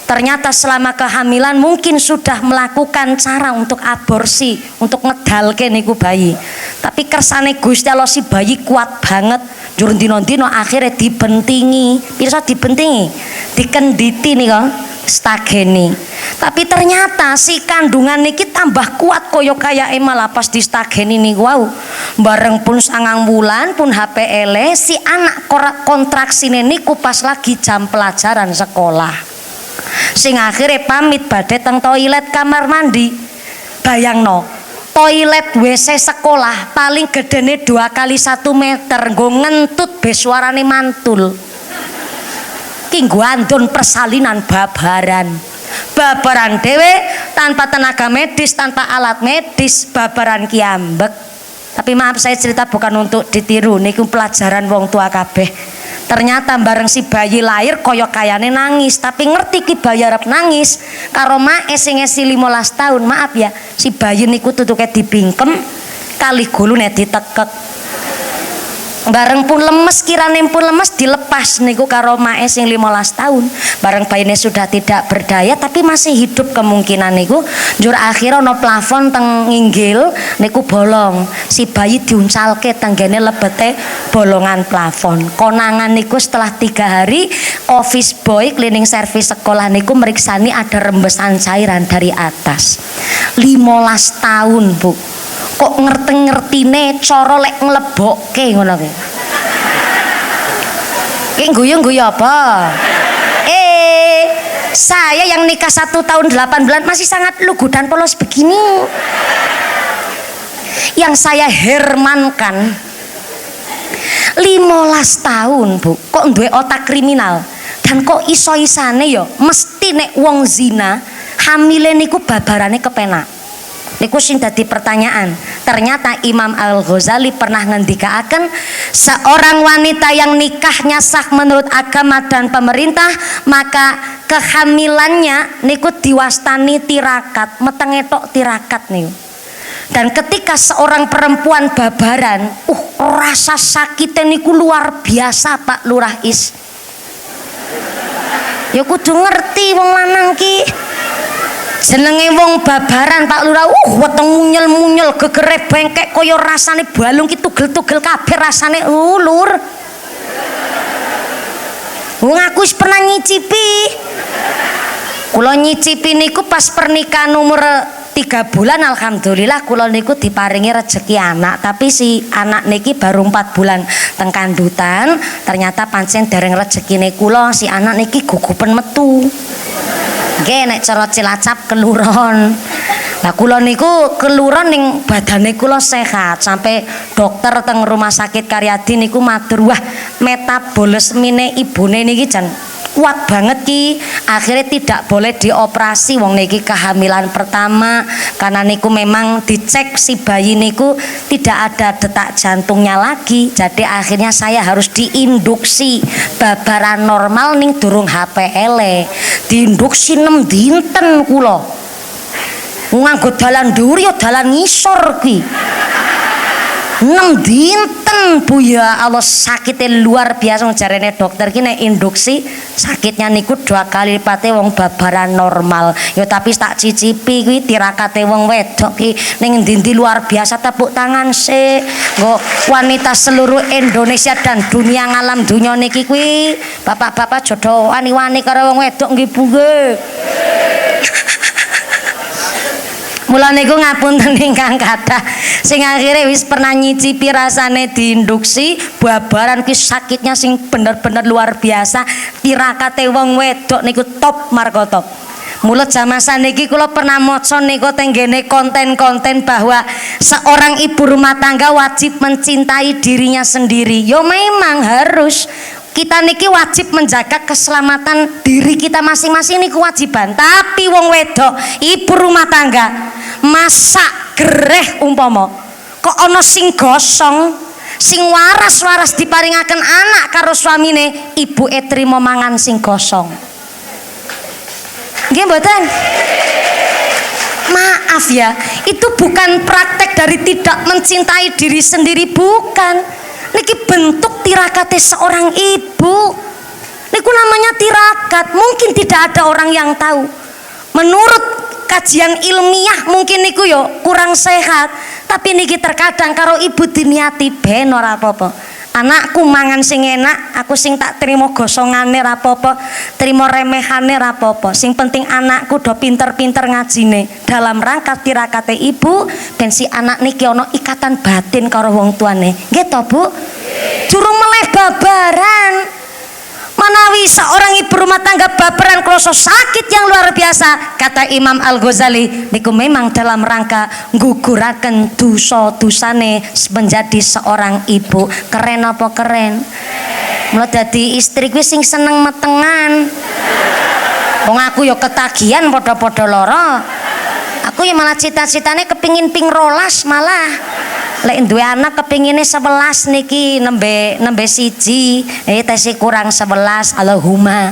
Speaker 1: Ternyata selama kehamilan mungkin sudah melakukan cara untuk aborsi, untuk ngedalke niku bayi. Tapi kersane Gusti Allah si bayi kuat banget. Jur dino-dino akhirnya dibentingi. Pirsa dibentingi, dikenditi nih kok, stageni. Tapi ternyata si kandungan niki tambah kuat koyo kaya malah pas di stageni niku wau. Bareng pun 9 bulan pun HPL si anak kontraksine niku pas lagi jam pelajaran sekolah. Sing akhirnya pamit badhe teng toilet kamar mandi. Bayangno, toilet WC sekolah paling gedene 2 kali 1 meter, nggo ngentut be suarane mantul. Ki nggo andon persalinan babaran dhewe tanpa tenaga medis, tanpa alat medis, babaran kiambek. Tapi maaf saya cerita bukan untuk ditiru, niku pelajaran wong tua kabeh. Ternyata bareng si bayi lahir koyo kayane nangis, tapi ngerti ki bayi arep nangis karo mae sing 15 tahun. Maaf ya, si bayi niku tutuke dibingkem kali gulune ditekek. Bareng pun lemes, kirane pun lemes dilepas niku karo mae sing 15 tahun. Bareng bayine sudah tidak berdaya tapi masih hidup kemungkinan niku. Njur akhir ana plafon teng nginggil niku bolong. Si bayi diuncalke tenggene lebete bolongan plafon. Konangan niku setelah 3 hari office boy cleaning service sekolah niku meriksani ada rembesan cairan dari atas. 15 tahun Bu. Kok ngerti-ngertine cara lek nglebokke ngono kuwi. Ki guyu-guyu apa? Saya yang nikah 1 tahun 8 bulan masih sangat lugu dan polos begini. Yang saya hermankan 15 15 tahun Bu kok duwe otak kriminal dan kok iso-isane ya mesti nek wong zina hamile niku babarane kepenak. Niku sing dadi pertanyaan. Ternyata Imam Al-Ghazali pernah ngendikaaken seorang wanita yang nikahnya sah menurut agama dan pemerintah maka kehamilannya niku diwastani tirakat, metenge tok tirakat niku. Dan ketika seorang perempuan babaran, rasa sakitnya niku luar biasa Pak Lurah Is. Ya kudu ngerti wong lanang ki. Jenenge wong babaran Pak Lurah, weteng munyel-munyel gegere bengkek kaya rasane balung ki tugel-tugel kabeh rasane Lur. Wong aku wis pernah nyicipi. Kula nyicipi niku pas pernikahan umur 3 bulan alhamdulillah kula niku diparingi rezeki anak, tapi si anak niki baru 4 bulan teng kandutan, ternyata pancen dereng rezekine kula si anak niki gugupen metu. Nggih nek cara Cilacap keluron. Lah kula niku keluron ning badane kula sehat sampai dokter teng rumah sakit Karyadi niku matur wah metabolismine ibune niki jan kuat banget ki, akhirnya tidak boleh dioperasi wong niki kehamilan pertama karena niku memang dicek si bayi niku tidak ada detak jantungnya lagi, jadi akhirnya saya harus diinduksi babaran normal ning durung HPL diinduksi 6 dinten kula nganggo dalan dhuwur ya dalan ngisor ki 6 dinten Bu ya Allah sakitnya luar biasa jarene dokter ki nek induksi sakitnya niku 2 kali lipate wong babaran normal ya tapi tak cicipi kuwi tirakate wong wedok ki ning ndi-ndi luar biasa tepuk tangan sik nggo wanita seluruh Indonesia dan dunia ngalam dunya niki kuwi bapak-bapak jodoh wani-wani karo wong wedok nggih Bu nggih. Mula niku ngapunten ingkang kathah sing akhirnya wis pernah nyicipi rasane diinduksi babaran ki sakitnya sing bener-bener luar biasa tirakate wong wedok niku top marko top. Mula jaman saniki kula pernah maca niku teng ngene konten-konten bahwa seorang ibu rumah tangga wajib mencintai dirinya sendiri. Yo memang harus kita niki wajib menjaga keselamatan diri kita masing-masing niku kewajiban. Tapi wong wedok ibu rumah tangga masak gereh umpama kok ana sing gosong sing waras-waras diparingaken anak karo suamine ibuke trimo mangan sing gosong. Nggih mboten? Maaf ya, itu bukan praktek dari tidak mencintai diri sendiri, bukan. Niki bentuk tirakate seorang ibu. Niku namanya tirakat. Mungkin tidak ada orang yang tahu. Menurut kajian ilmiah mungkin niku yo kurang sehat. Tapi niki terkadang karo ibu diniati ben ora apa-apa. Anakku mangan sing enak, aku sing tak terima gosongane ra apa-apa, terima remehane ra apa-apa. Sing penting anakku do pinter-pinter ngajine. Dalam rangka tirakate ibu ben si anak niki ana ikatan batin karo wong tuane. Nggih to, Bu? Jurung meleh babaran. Manawi seorang ibu rumah tangga baperan kroso sakit yang luar biasa, kata Imam Al-Ghazali niku memang dalam rangka ngguguraken dosa-dosane menjadi seorang ibu. Keren apa keren? Mula dadi istri kuwi sing seneng metengan. Wong aku ya ketagihan padha-padha lara. Aku ya malah cita-citane kepingin ping 12 malah. Lek duwe anak kepingine 11 niki nembe siji, tesi kurang 11 Allahumma.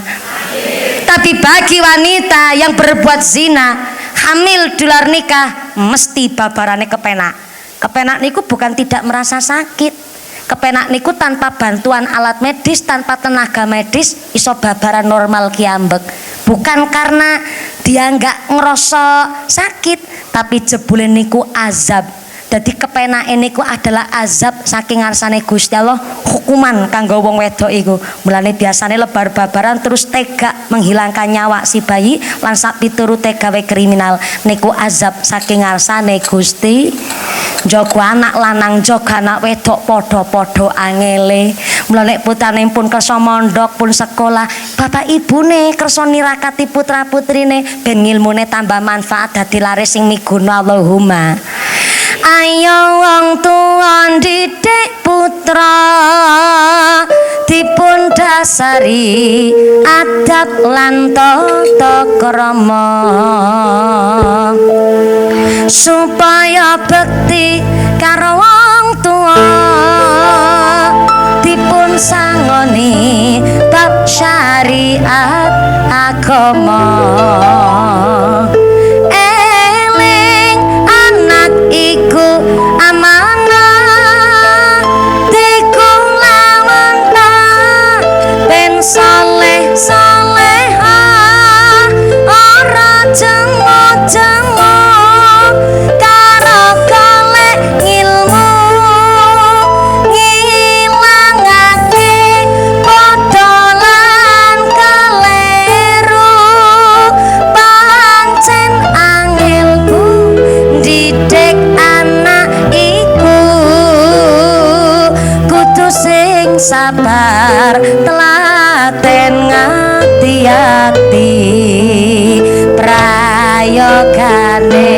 Speaker 1: Tapi bagi wanita yang berbuat zina, hamil di luar nikah mesti babarane kepenak. Kepenak niku bukan tidak merasa sakit. Kepenak niku tanpa bantuan alat medis, tanpa tenaga medis iso babaran normal kiambek. Bukan karena dia nggak ngerasa sakit, tapi jebule niku azab. Jadi kepenake niku adalah azab saking ngarsane Gusti Allah, hukuman kanggo wong wedok iku. Mulane biasane lebar babaran terus tega menghilangkan nyawa si bayi lan sak piturute gawe kriminal. Niku azab saking ngarsane Gusti. Njaga anak lanang, njaga anak wedok padha-padha angele. Mulane putrane pun kersa mondok pun sekolah, bapak ibune kersa nirakati putra-putrine ben ngilmune tambah manfaat dadi laris sing miguna Allahumma. ayo wong tuwa didik putra dipun dasari adab lan tata krama supaya bekti karo wong tuwa dipun sangoni bab syariat agama eling anak iku amanah dikulawanta ben saleh salehah ora jenguk-jenguk karo golek ngilmu ngilangake podolan kaleru pancen angel bu didik anak iku kudu sing sabar telaten ngati-ati prayogane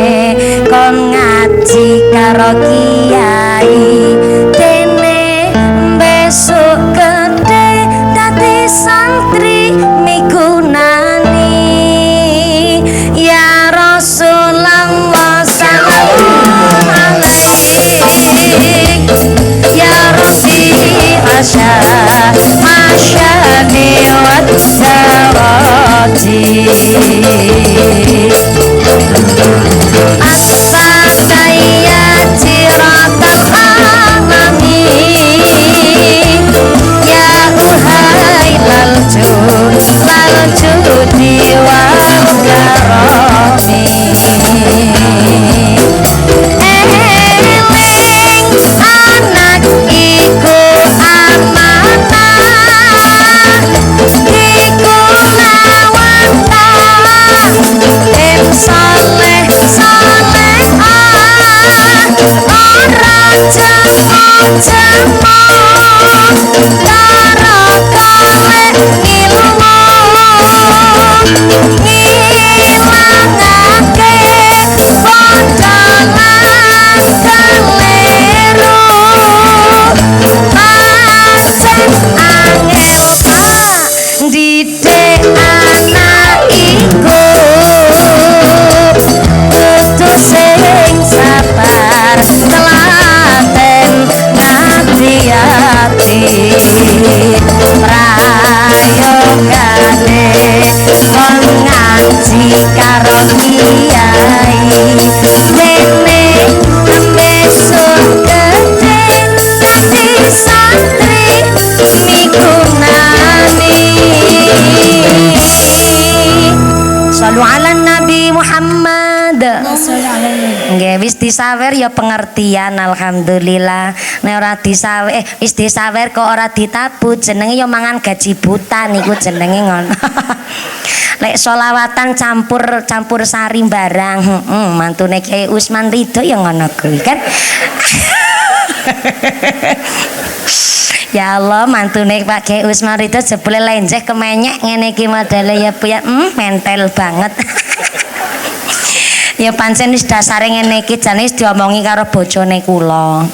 Speaker 1: kon ngaji karo kiai dene besok gede dadi santri migunani ya Rasulullah sallallahu alaihi ya Rabbi asya masyani wa darati asbaka ya jiratal alamin ya uhai lal judi wal karami eling anak iku amanah iku lawanta ben saleh salehah ora jenguk-jenguk karo golek ilmu ngilangake podolan kaleru pancen angel Pak didik anak iku kudu sing sabar telaten ngati-ati prayogane kon ngaji karo kiai dene besok gede dadi santri migunani Sallu ala Nabi Muhammad. Nggih wis disawer ya pengertian alhamdulillah. Nek ora disawer wis disawer kok ora ditabu jenenge ya mangan gaji buta niku jenenge ngono. Lek solawatan campur sari barang, mantune Kiai Usman Ridho ya ngono kuwi kan. Ya Allah mantune Pak Kiai Usman Ridho jebule lenjeh kemenyek ngene iki modele ya Bu ya mentel banget. Ya pancen wis dasare ngene iki jane wis diomongi karo bojone kula.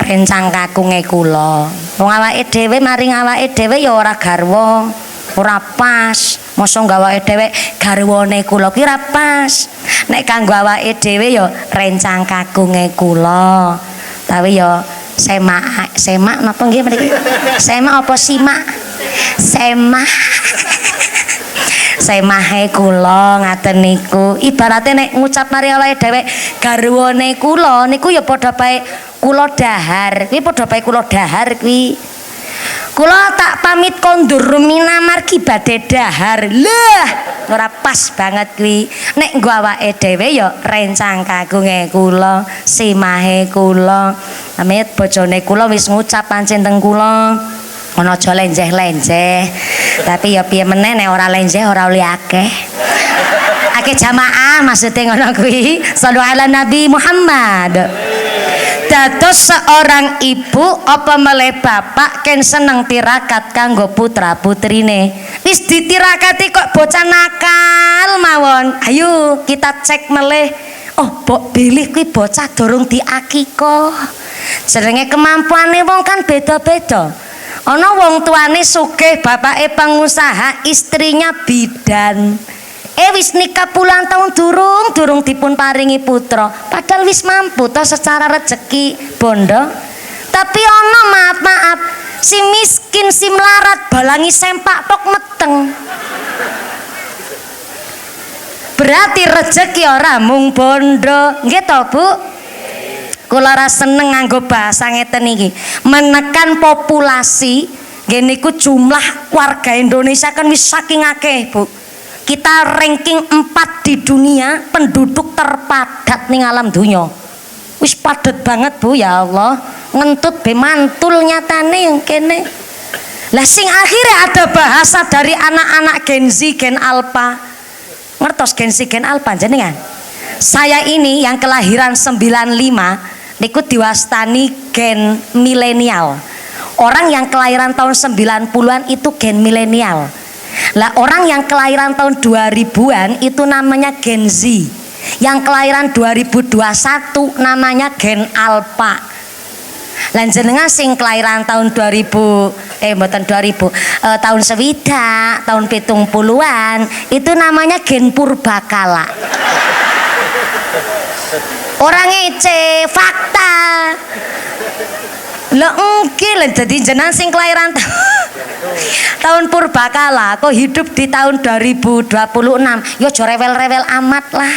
Speaker 1: Rencang kakunge kula. Wong awake dhewe maring awake dhewe ya ora garwa, ora pas. Mosok gawake dhewe garwane kula ki ora pas. Nek kanggo awake dhewe ya rencang kakunge kula. Tapi ya semak napa nggih mriki? Semak apa simak? Semak. Semahe kula ngaten niku ibarate nek ngucap mari awake dhewe garwane kula niku ya padha bae kula dahar kuwi padha bae kula dahar kuwi kula tak pamit kondur minamargi badhe dahar lah ora pas banget kuwi nek nggo awake dhewe ya rencang kagunge kula semahe kula amit bojone kula wis ngucap pancen teng kula ana aja lenjeh-lenjeh tapi ya piye meneh nek ora lenjeh ora oleh akeh jamaah maksudnya ngono kuwi sallu ala Nabi Muhammad. Dados seorang ibu apa meleh bapak ken seneng tirakat kanggo putra putrine wis ditirakati kok bocah nakal mawon ayo kita cek meleh Oh, mbok bilih kuwi bocah durung diakikoh. Jenenge kemampuane wong kan beda-beda. Ana wong tuane sugih, bapake pengusaha, istrinya bidan. Wis nikah puluhan tahun durung dipun paringi putra. Padahal wis mampu toh secara rezeki bondo. Tapi ana maaf, si miskin si melarat balangi sempak tok meteng. Berarti rezeki ora mung bondo, nggih to, Bu? Kula ora seneng nganggo bahasa ngeten iki. Menekan populasi, nggih niku jumlah warga Indonesia kan wis saking akeh, Bu. Kita ranking 4 di dunia penduduk terpadat ning alam dunya. Wis padet banget, Bu, ya Allah. Ngentut be mantul nyatane yang kene. Lah sing akhirnya ada bahasa dari anak-anak Gen Z, Gen Alpha. Ngertos Gen Z, Gen Alpha jenengan? Saya ini yang kelahiran 95 niku diwastani gen milenial. Orang yang kelahiran tahun 90-an itu gen milenial. Lah orang yang kelahiran tahun 2000-an itu namanya Gen Z. Yang kelahiran 2021 namanya Gen Alpha. Lan jenengan sing kelahiran tahun 2000 mboten 2000 tahun sewidak tahun 70-an itu namanya Gen Purbakala. Orang ngece fakta. Lah nggih lho dadi jenengan sing kelahiran tahun Purbakala kok hidup di tahun 2026 yo aja rewel-rewel amat lah,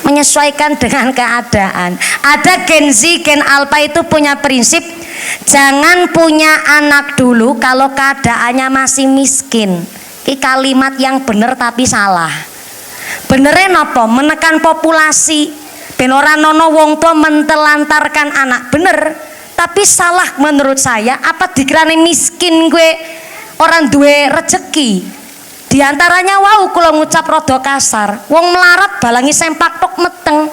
Speaker 1: menyesuaikan dengan keadaan. Ada Gen Z, Gen Alpha itu punya prinsip jangan punya anak dulu kalau keadaannya masih miskin. Ini kalimat yang benar tapi salah. Benernya nopo menekan populasi ben ora nono wong tua mentelantarkan anak, bener. Tapi salah menurut saya. Apa dikirani miskin gue orang duwe rezeki? Di antaranya wau kula ngucap rada kasar, wong melarat balangi sempak tok meteng.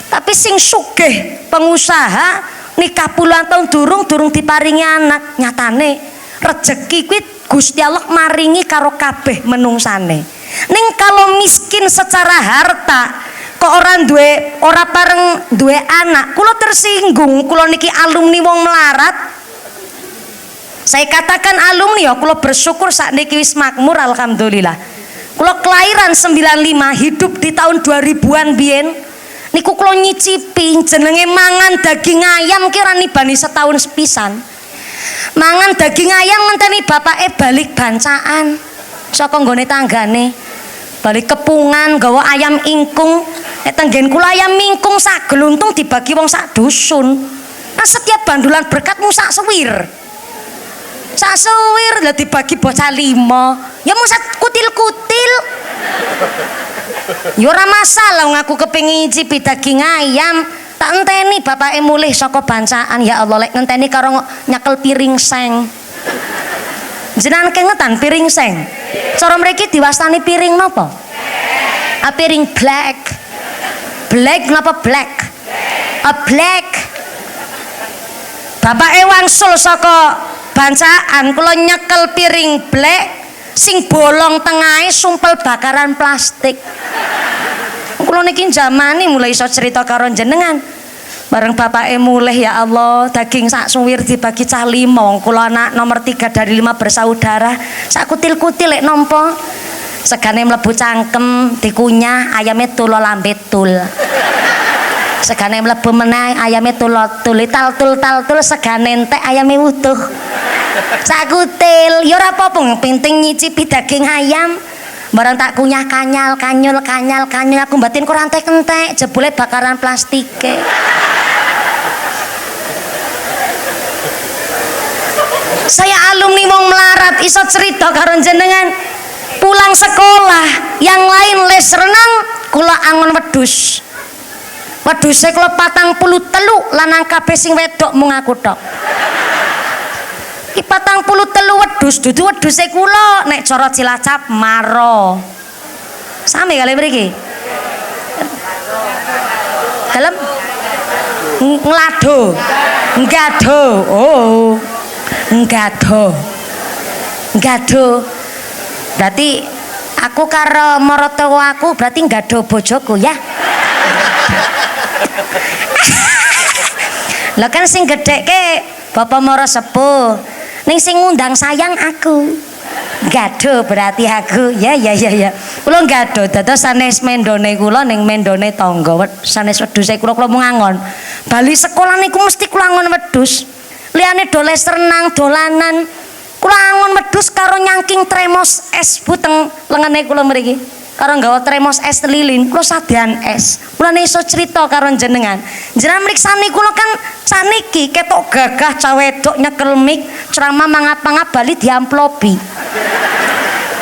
Speaker 1: Tapi sing sugih pengusaha nikah puluhan tahun durung diparingi anak. Nyatane rezeki kuwi Gusti Allah maringi karo kabeh menungsane. Ning kalau miskin secara harta kok orang duwe ora pareng duwe anak, kula tersinggung. Kula niki alumni wong melarat. Saya katakan alumni ya, kula bersyukur saat niki wis makmur alhamdulillah. Kula kelahiran 95, hidup di tahun 2000-an biyen. Niku kula nyicipi jenenge mangan daging ayam kira nibani setahun sepisan. Mangan daging ayam ngenteni bapake balik bancaan saka nggone tanggane. Balik kepungan gawa ayam ingkung. Nek tenggen kula ayam ingkung sak geluntung dibagi wong sak dusun. Nah setiap bandulan berkat mung sak suwir. Sak suwir lah dibagi bocah 5. Ya mung sak kutil-kutil. Ya ora masalah ngaku kepengin nyicipi daging ayam. Tak enteni bapake mulih saka bancaan. Ya Allah lek ngenteni karo nyekel piring seng. Jenengan kengetan piring seng. Cara mriki diwastani piring napa? Piring black. Black napa black? Black. Bapake wangsul saka bancaan kula nyekel piring black sing bolong tengahe sumpel bakaran plastik. Kula niki jamane mulai iso cerita karo jenengan. Bareng bapake mulih ya Allah, daging sak suwir dibagi cah 5. Kula anak nomor 3 dari 5 bersaudara. Sak kutil-kutil lek nampa. Segane mlebu cangkem dikunyah, ayame tulo lambe tul. Segane mlebu meneh ayame tulo tul, tal-tul segane entek ayame utuh. Sak kutil, ya ora apa-apa penting nyicipi daging ayam. Barang tak kunyah kanyal aku batin kurang entek jebule bakaran plastike. Saya alumni wong melarat iso cerita karo jenengan. Pulang sekolah yang lain les renang, kula angon wedhus. Wedhuse kula 43 lanang kabeh sing wedok mung aku tok. Ki 43 wedhus dudu wedhuse kula nek cara Cilacap maro. Sami kali mriki. Dalem nglado. Nggado. Oh. Nggado. Berarti aku karo maratuwa aku berarti nggado bojoku ya. Lah kan sing gedhekke Bapak Mara Sepuh. Ning sing ngundang sayang aku. Gado berarti aku. Ya. Kula gado dados sanes mendone kula ning mendone tangga. Sanes wedhus kula mung angon. Bali sekolah niku mesti kula angon wedhus. Liyane doles renang, dolanan. Kula angon wedhus karo nyangking tremos es buteng lengene kula mriki. Karo nggawa tremos es lilin, kula sadean es. Kula iso crita karo jenengan. Jenengan mriksani kula kan saniki ketok gagah cah wedok nyekel mik, ceramah mangap-mangap bali diamplopi.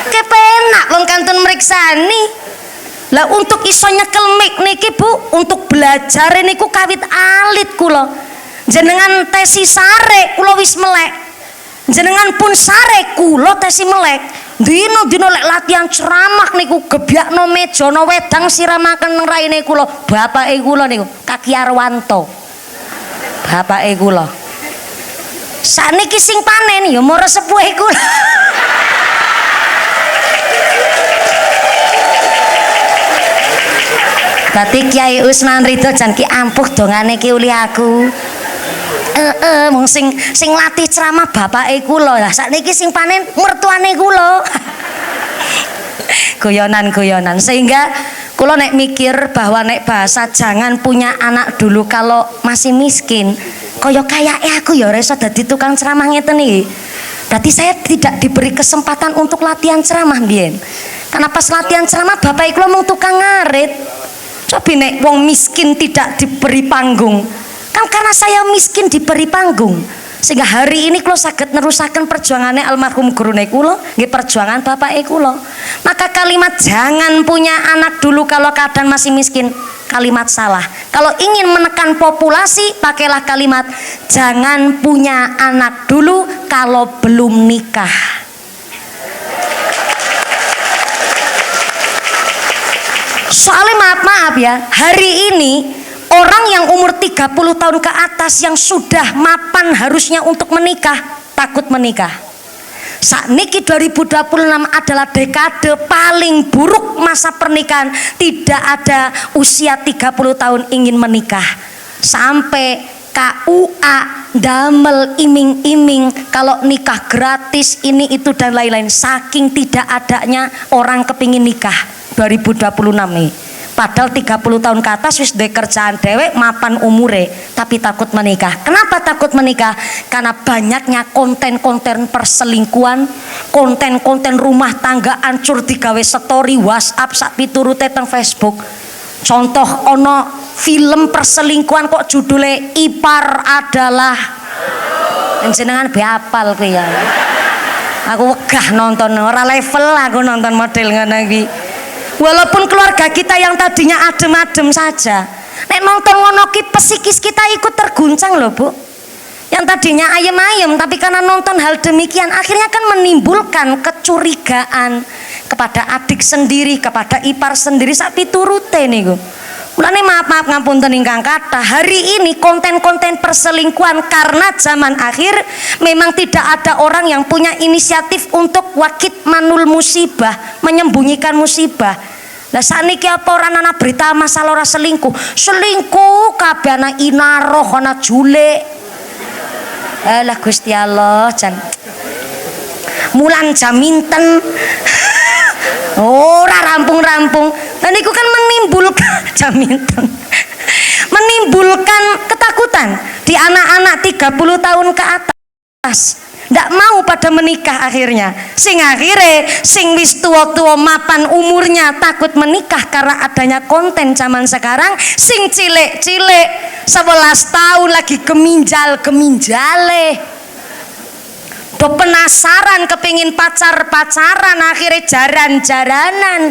Speaker 1: Kepenak wong kantun mriksani. Lah untuk iso nyekel mik niki Bu, untuk belajar niku kawit alit kula. Jenengan tesi sare kula wis melek. Jenengan pun sare kula tesi melek. Dino lek latihan ceramah niku gebyakno meja no wedang siramaken raine kula. Bapake kula niku Kaki Arwanto. Bapake kula. Saniki sing panen ya Mara Sepuh kula. Dadi Kyai Usman Ridho jan ki ampuh dongane ki uli aku. Mung sing latih ceramah bapake kula. Lah sakniki sing panen mertuane kula. Guyonan-guyonan. Sehingga kula nek mikir bahwa nek bahasa jangan punya anak dulu kalau masih miskin. Kayake aku ya ora iso dadi tukang ceramah ngeten iki. Berarti saya tidak diberi kesempatan untuk latihan ceramah mbiyen. Karena pas latihan ceramah bapak kula mung tukang ngarit. Coba nek wong miskin tidak diberi panggung. Kan karena saya miskin diberi panggung, sehingga hari ini kula saged nerusaken perjuangannya almarhum gurune kula, nggih perjuangan bapake kula. Maka kalimat jangan punya anak dulu kalau keadaan masih miskin, kalimat salah. Kalau ingin menekan populasi, pakailah kalimat jangan punya anak dulu kalau belum nikah. Soalnya maaf ya, hari ini orang yang umur 30 tahun ke atas yang sudah mapan harusnya untuk menikah, takut menikah. Sakniki 2026 adalah dekade paling buruk masa pernikahan. Tidak ada usia 30 tahun ingin menikah. Sampai KUA damel iming-iming kalau nikah gratis ini itu dan lain-lain. Saking tidak adanya orang kepingin nikah 2026 nih. Padahal 30 tahun ke atas wis duwe kerjaan dewek mapan umure tapi takut menikah. Kenapa takut menikah? Karena banyaknya konten-konten perselingkuhan, konten-konten rumah tangga ancur digawe story WhatsApp sak piturute teng Facebook. Contoh ono film perselingkuhan kok judulnya Ipar Adalah. Jenengan be apal kuwi ya. Aku wegah nonton, ora level aku nonton model ngono iki. Walaupun keluarga kita yang tadinya adem-adem saja, nek nonton ngono ki psikis kita ikut terguncang loh Bu. Yang tadinya ayem-ayem tapi karena nonton hal demikian akhirnya kan menimbulkan kecurigaan kepada adik sendiri, kepada ipar sendiri sak piturute niku. Mulane maaf ngapunten ingkang kathah, hari ini konten-konten perselingkuhan karena zaman akhir memang tidak ada orang yang punya inisiatif untuk wakit manul musibah, menyembunyikan musibah. Lah saniki apa ora ana berita masalah ora selingkuh. Selingkuh kabeh ana inaroh, ana julek. Lah Gusti Allah jan. Mulan jaminten. Ora rampung-rampung. Dan itu kan menimbulkan jaminten. Menimbulkan ketakutan di anak-anak 30 tahun ke atas. Ndak mau pada menikah akhirnya. Sing akhirnya sing wis tua-tua mapan umurnya takut menikah karena adanya konten zaman sekarang. Sing cilik-cilik 11 tahun lagi geminjale. Do penasaran kepingin pacaran akhirnya jaran-jaranan.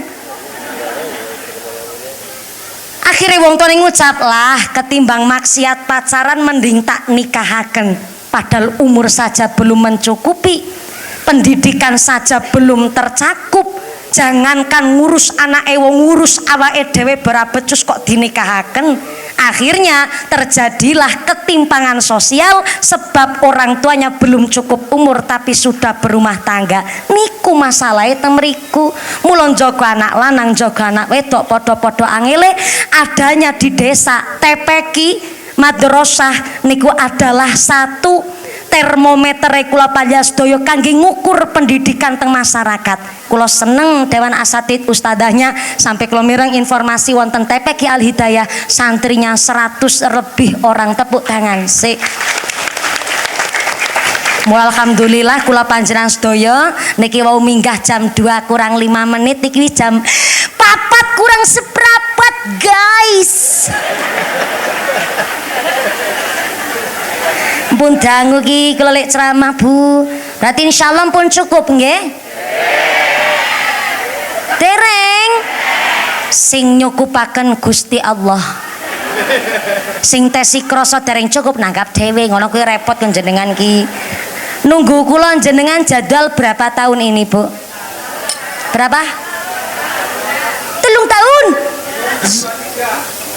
Speaker 1: Akhirnya wong tuane ngucap lah ketimbang maksiat pacaran mending tak nikahaken. Padahal umur saja belum mencukupi, pendidikan saja belum tercakup, jangankan ngurus anak wong ngurus awake dhewe berabecus kok dinikahaken. Akhirnya terjadilah ketimpangan sosial sebab orang tuanya belum cukup umur tapi sudah berumah tangga. Niku masalahnya temeriku. Mulon jogo anak lanang jogo anak wedok podo-podo angele. Adanya di desa TPQ madrasah niku adalah satu termometer kula panjenengan kangge ngukur pendidikan teng masyarakat. Kula seneng Dewan Asatid ustadahnya sampai kula mireng informasi wonten TPQ Al Hidayah santrinya 100 lebih orang, tepuk tangan sik. Alhamdulillah kula panjenengan sedaya niki wau minggah jam 2 kurang 5 menit niki jam 4 kurang seprapat guys. Pun dangu ki kula lek ceramah Bu. Berarti insyaallah pun cukup nggih? Dereng. Sing nyukupaken Gusti Allah. Sing tesi krasa dereng cukup nanggap dhewe ngono kuwi repot kan jenengan ki. Nunggu kula jenengan jadwal berapa tahun ini, Bu? Berapa? 3 tahun.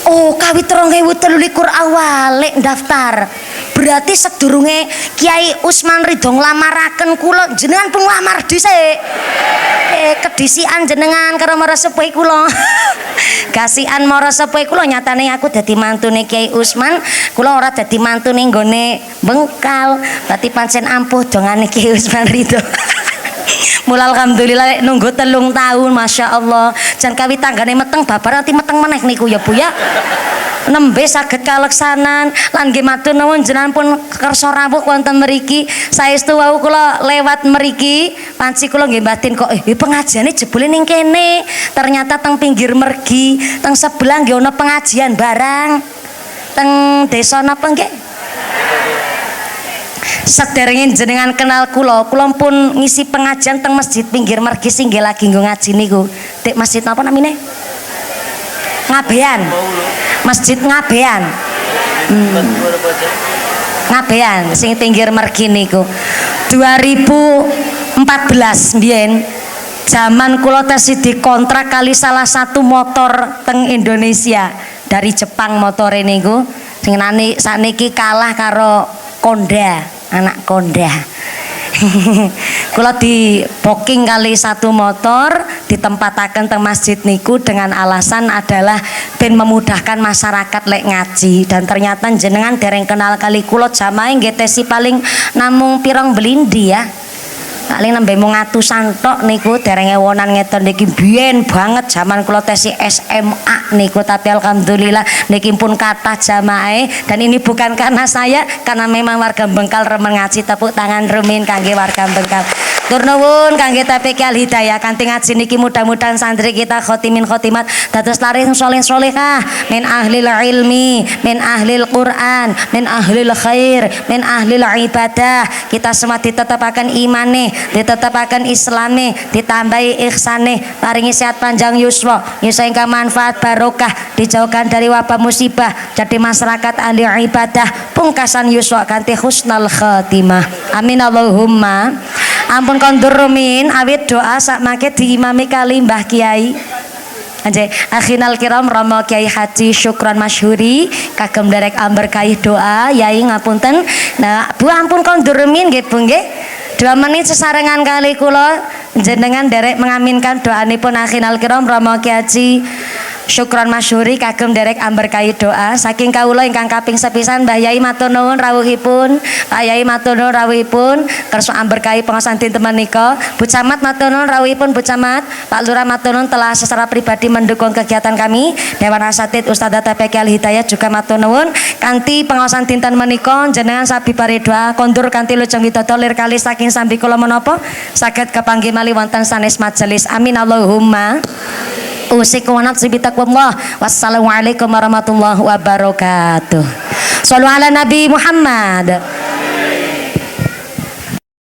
Speaker 1: Oh, kawit 2023 awale daftar. Berarti sedurunge Kiai Usman Ridho nglamaraken kula jenengan pun nglamar dhisik. Kedisian jenengan karo marang sepuh kula. Kasihan marang sepuh kula nyatane aku dadi mantune Kiai Usman, kula ora dadi mantune nggone Bengkal. Berarti pancen ampuh dongane Kiai Usman Ridho. Mula alhamdulillah nunggu 3 tahun Masya Allah. Jan kawit tanggane meteng babar nanti meteng meneh niku ya Bu ya. Nembe saged kaleksanan lan nggih matur nuwun jenengan pun kersa rawuh wonten mriki. Saestu wau kula lewat mriki panci kula nggih batin kok pengajiane jebule ning kene. Ternyata teng pinggir mergi, teng sebelah nggih ana pengajian barang. Teng desa napa nggih? Sederenge jenengan kenal kula pun ngisi pengajian teng masjid pinggir mergi sing nggih lagi nggo ngaji niku. Dik masjid napa namine? Ngabean. Masjid Ngabean. Ngabean sing pinggir mergi niku. 2014 mbiyen zaman kula tesih dikontrak kali salah satu motor teng Indonesia dari Jepang motore niku. Sing sakniki kalah karo Honda, anak Honda. Kula di booking kali satu motor ditempataken teng masjid niku dengan alasan adalah ben memudahkan masyarakat lek ngaji, dan ternyata jenengan dereng kenal kali kula jamaah nggih tesi paling namung pirang belindi ya. Paling nembe mung atusan tok niku dereng ewonan ngeten niki biyen banget zaman kula tesi SMA niku, tapi alhamdulillah niki pun kathah jamaah dan ini bukan karena saya, karena memang warga Bengkal remen ngaji. Tepuk tangan rumin kangge warga Bengkal. Tur nuwun kangge TPQ Al Hidayah kanthi ngaji niki mudah-mudahan santri kita khotimin khotimat dados laris saleh salehah min ahlil ilmi, min ahlil Quran, min ahlil khair, min ahlil ibadah. Kita semua ditetapaken imane, ditetapaken islame, ditambahi ihsane, paringi sehat panjang yuswa, yuswa ingkang manfaat barokah, dijauhkan dari wabah musibah, jadi masyarakat ahli ibadah, pungkasan yuswa kanthi husnul khatimah. Amin Allahumma. Ampun kondur rumin awit doa sak mangke diimami kali Mbah Kiai. Anjay, akhinal kiram Romo Kiai Haji Syukron Masyhuri kagem derek amberkahi doa yai ngapunten. Nah, Bu ampun kondur rumin nggih Bu nggih. 2 menit sesarengan kali kula jenengan derek mengaminkan doanipun akhinal kiram Romo Kiai Haji Syukron Masyhuri kagem derek amberkahi doa saking kawula ingkang kaping sepisan. Mbah Yai matur nuwun rawuhipun, Pak Yai matur nuwun rawuhipun kersa amberkahi pengaosan dinten menika. Bu Camat matur nuwun rawuhipun Bu Camat, Pak Lurah matur nuwun telah secara pribadi mendukung kegiatan kami. Dewan Asatid Ustadzah TPQ Al Hidayah juga matur nuwun kanthi pengaosan dinten menika jenengan sabibare doa kondur kanthi lujeng widodo lir kali saking sambi kula menapa saged kepanggih malih wonten sanes majelis. Amin Allahumma. Usikum wa nafsi bitaqwallah. Wassalamualaikum warahmatullahi wabarakatuh. Shallu ala Nabi Muhammad.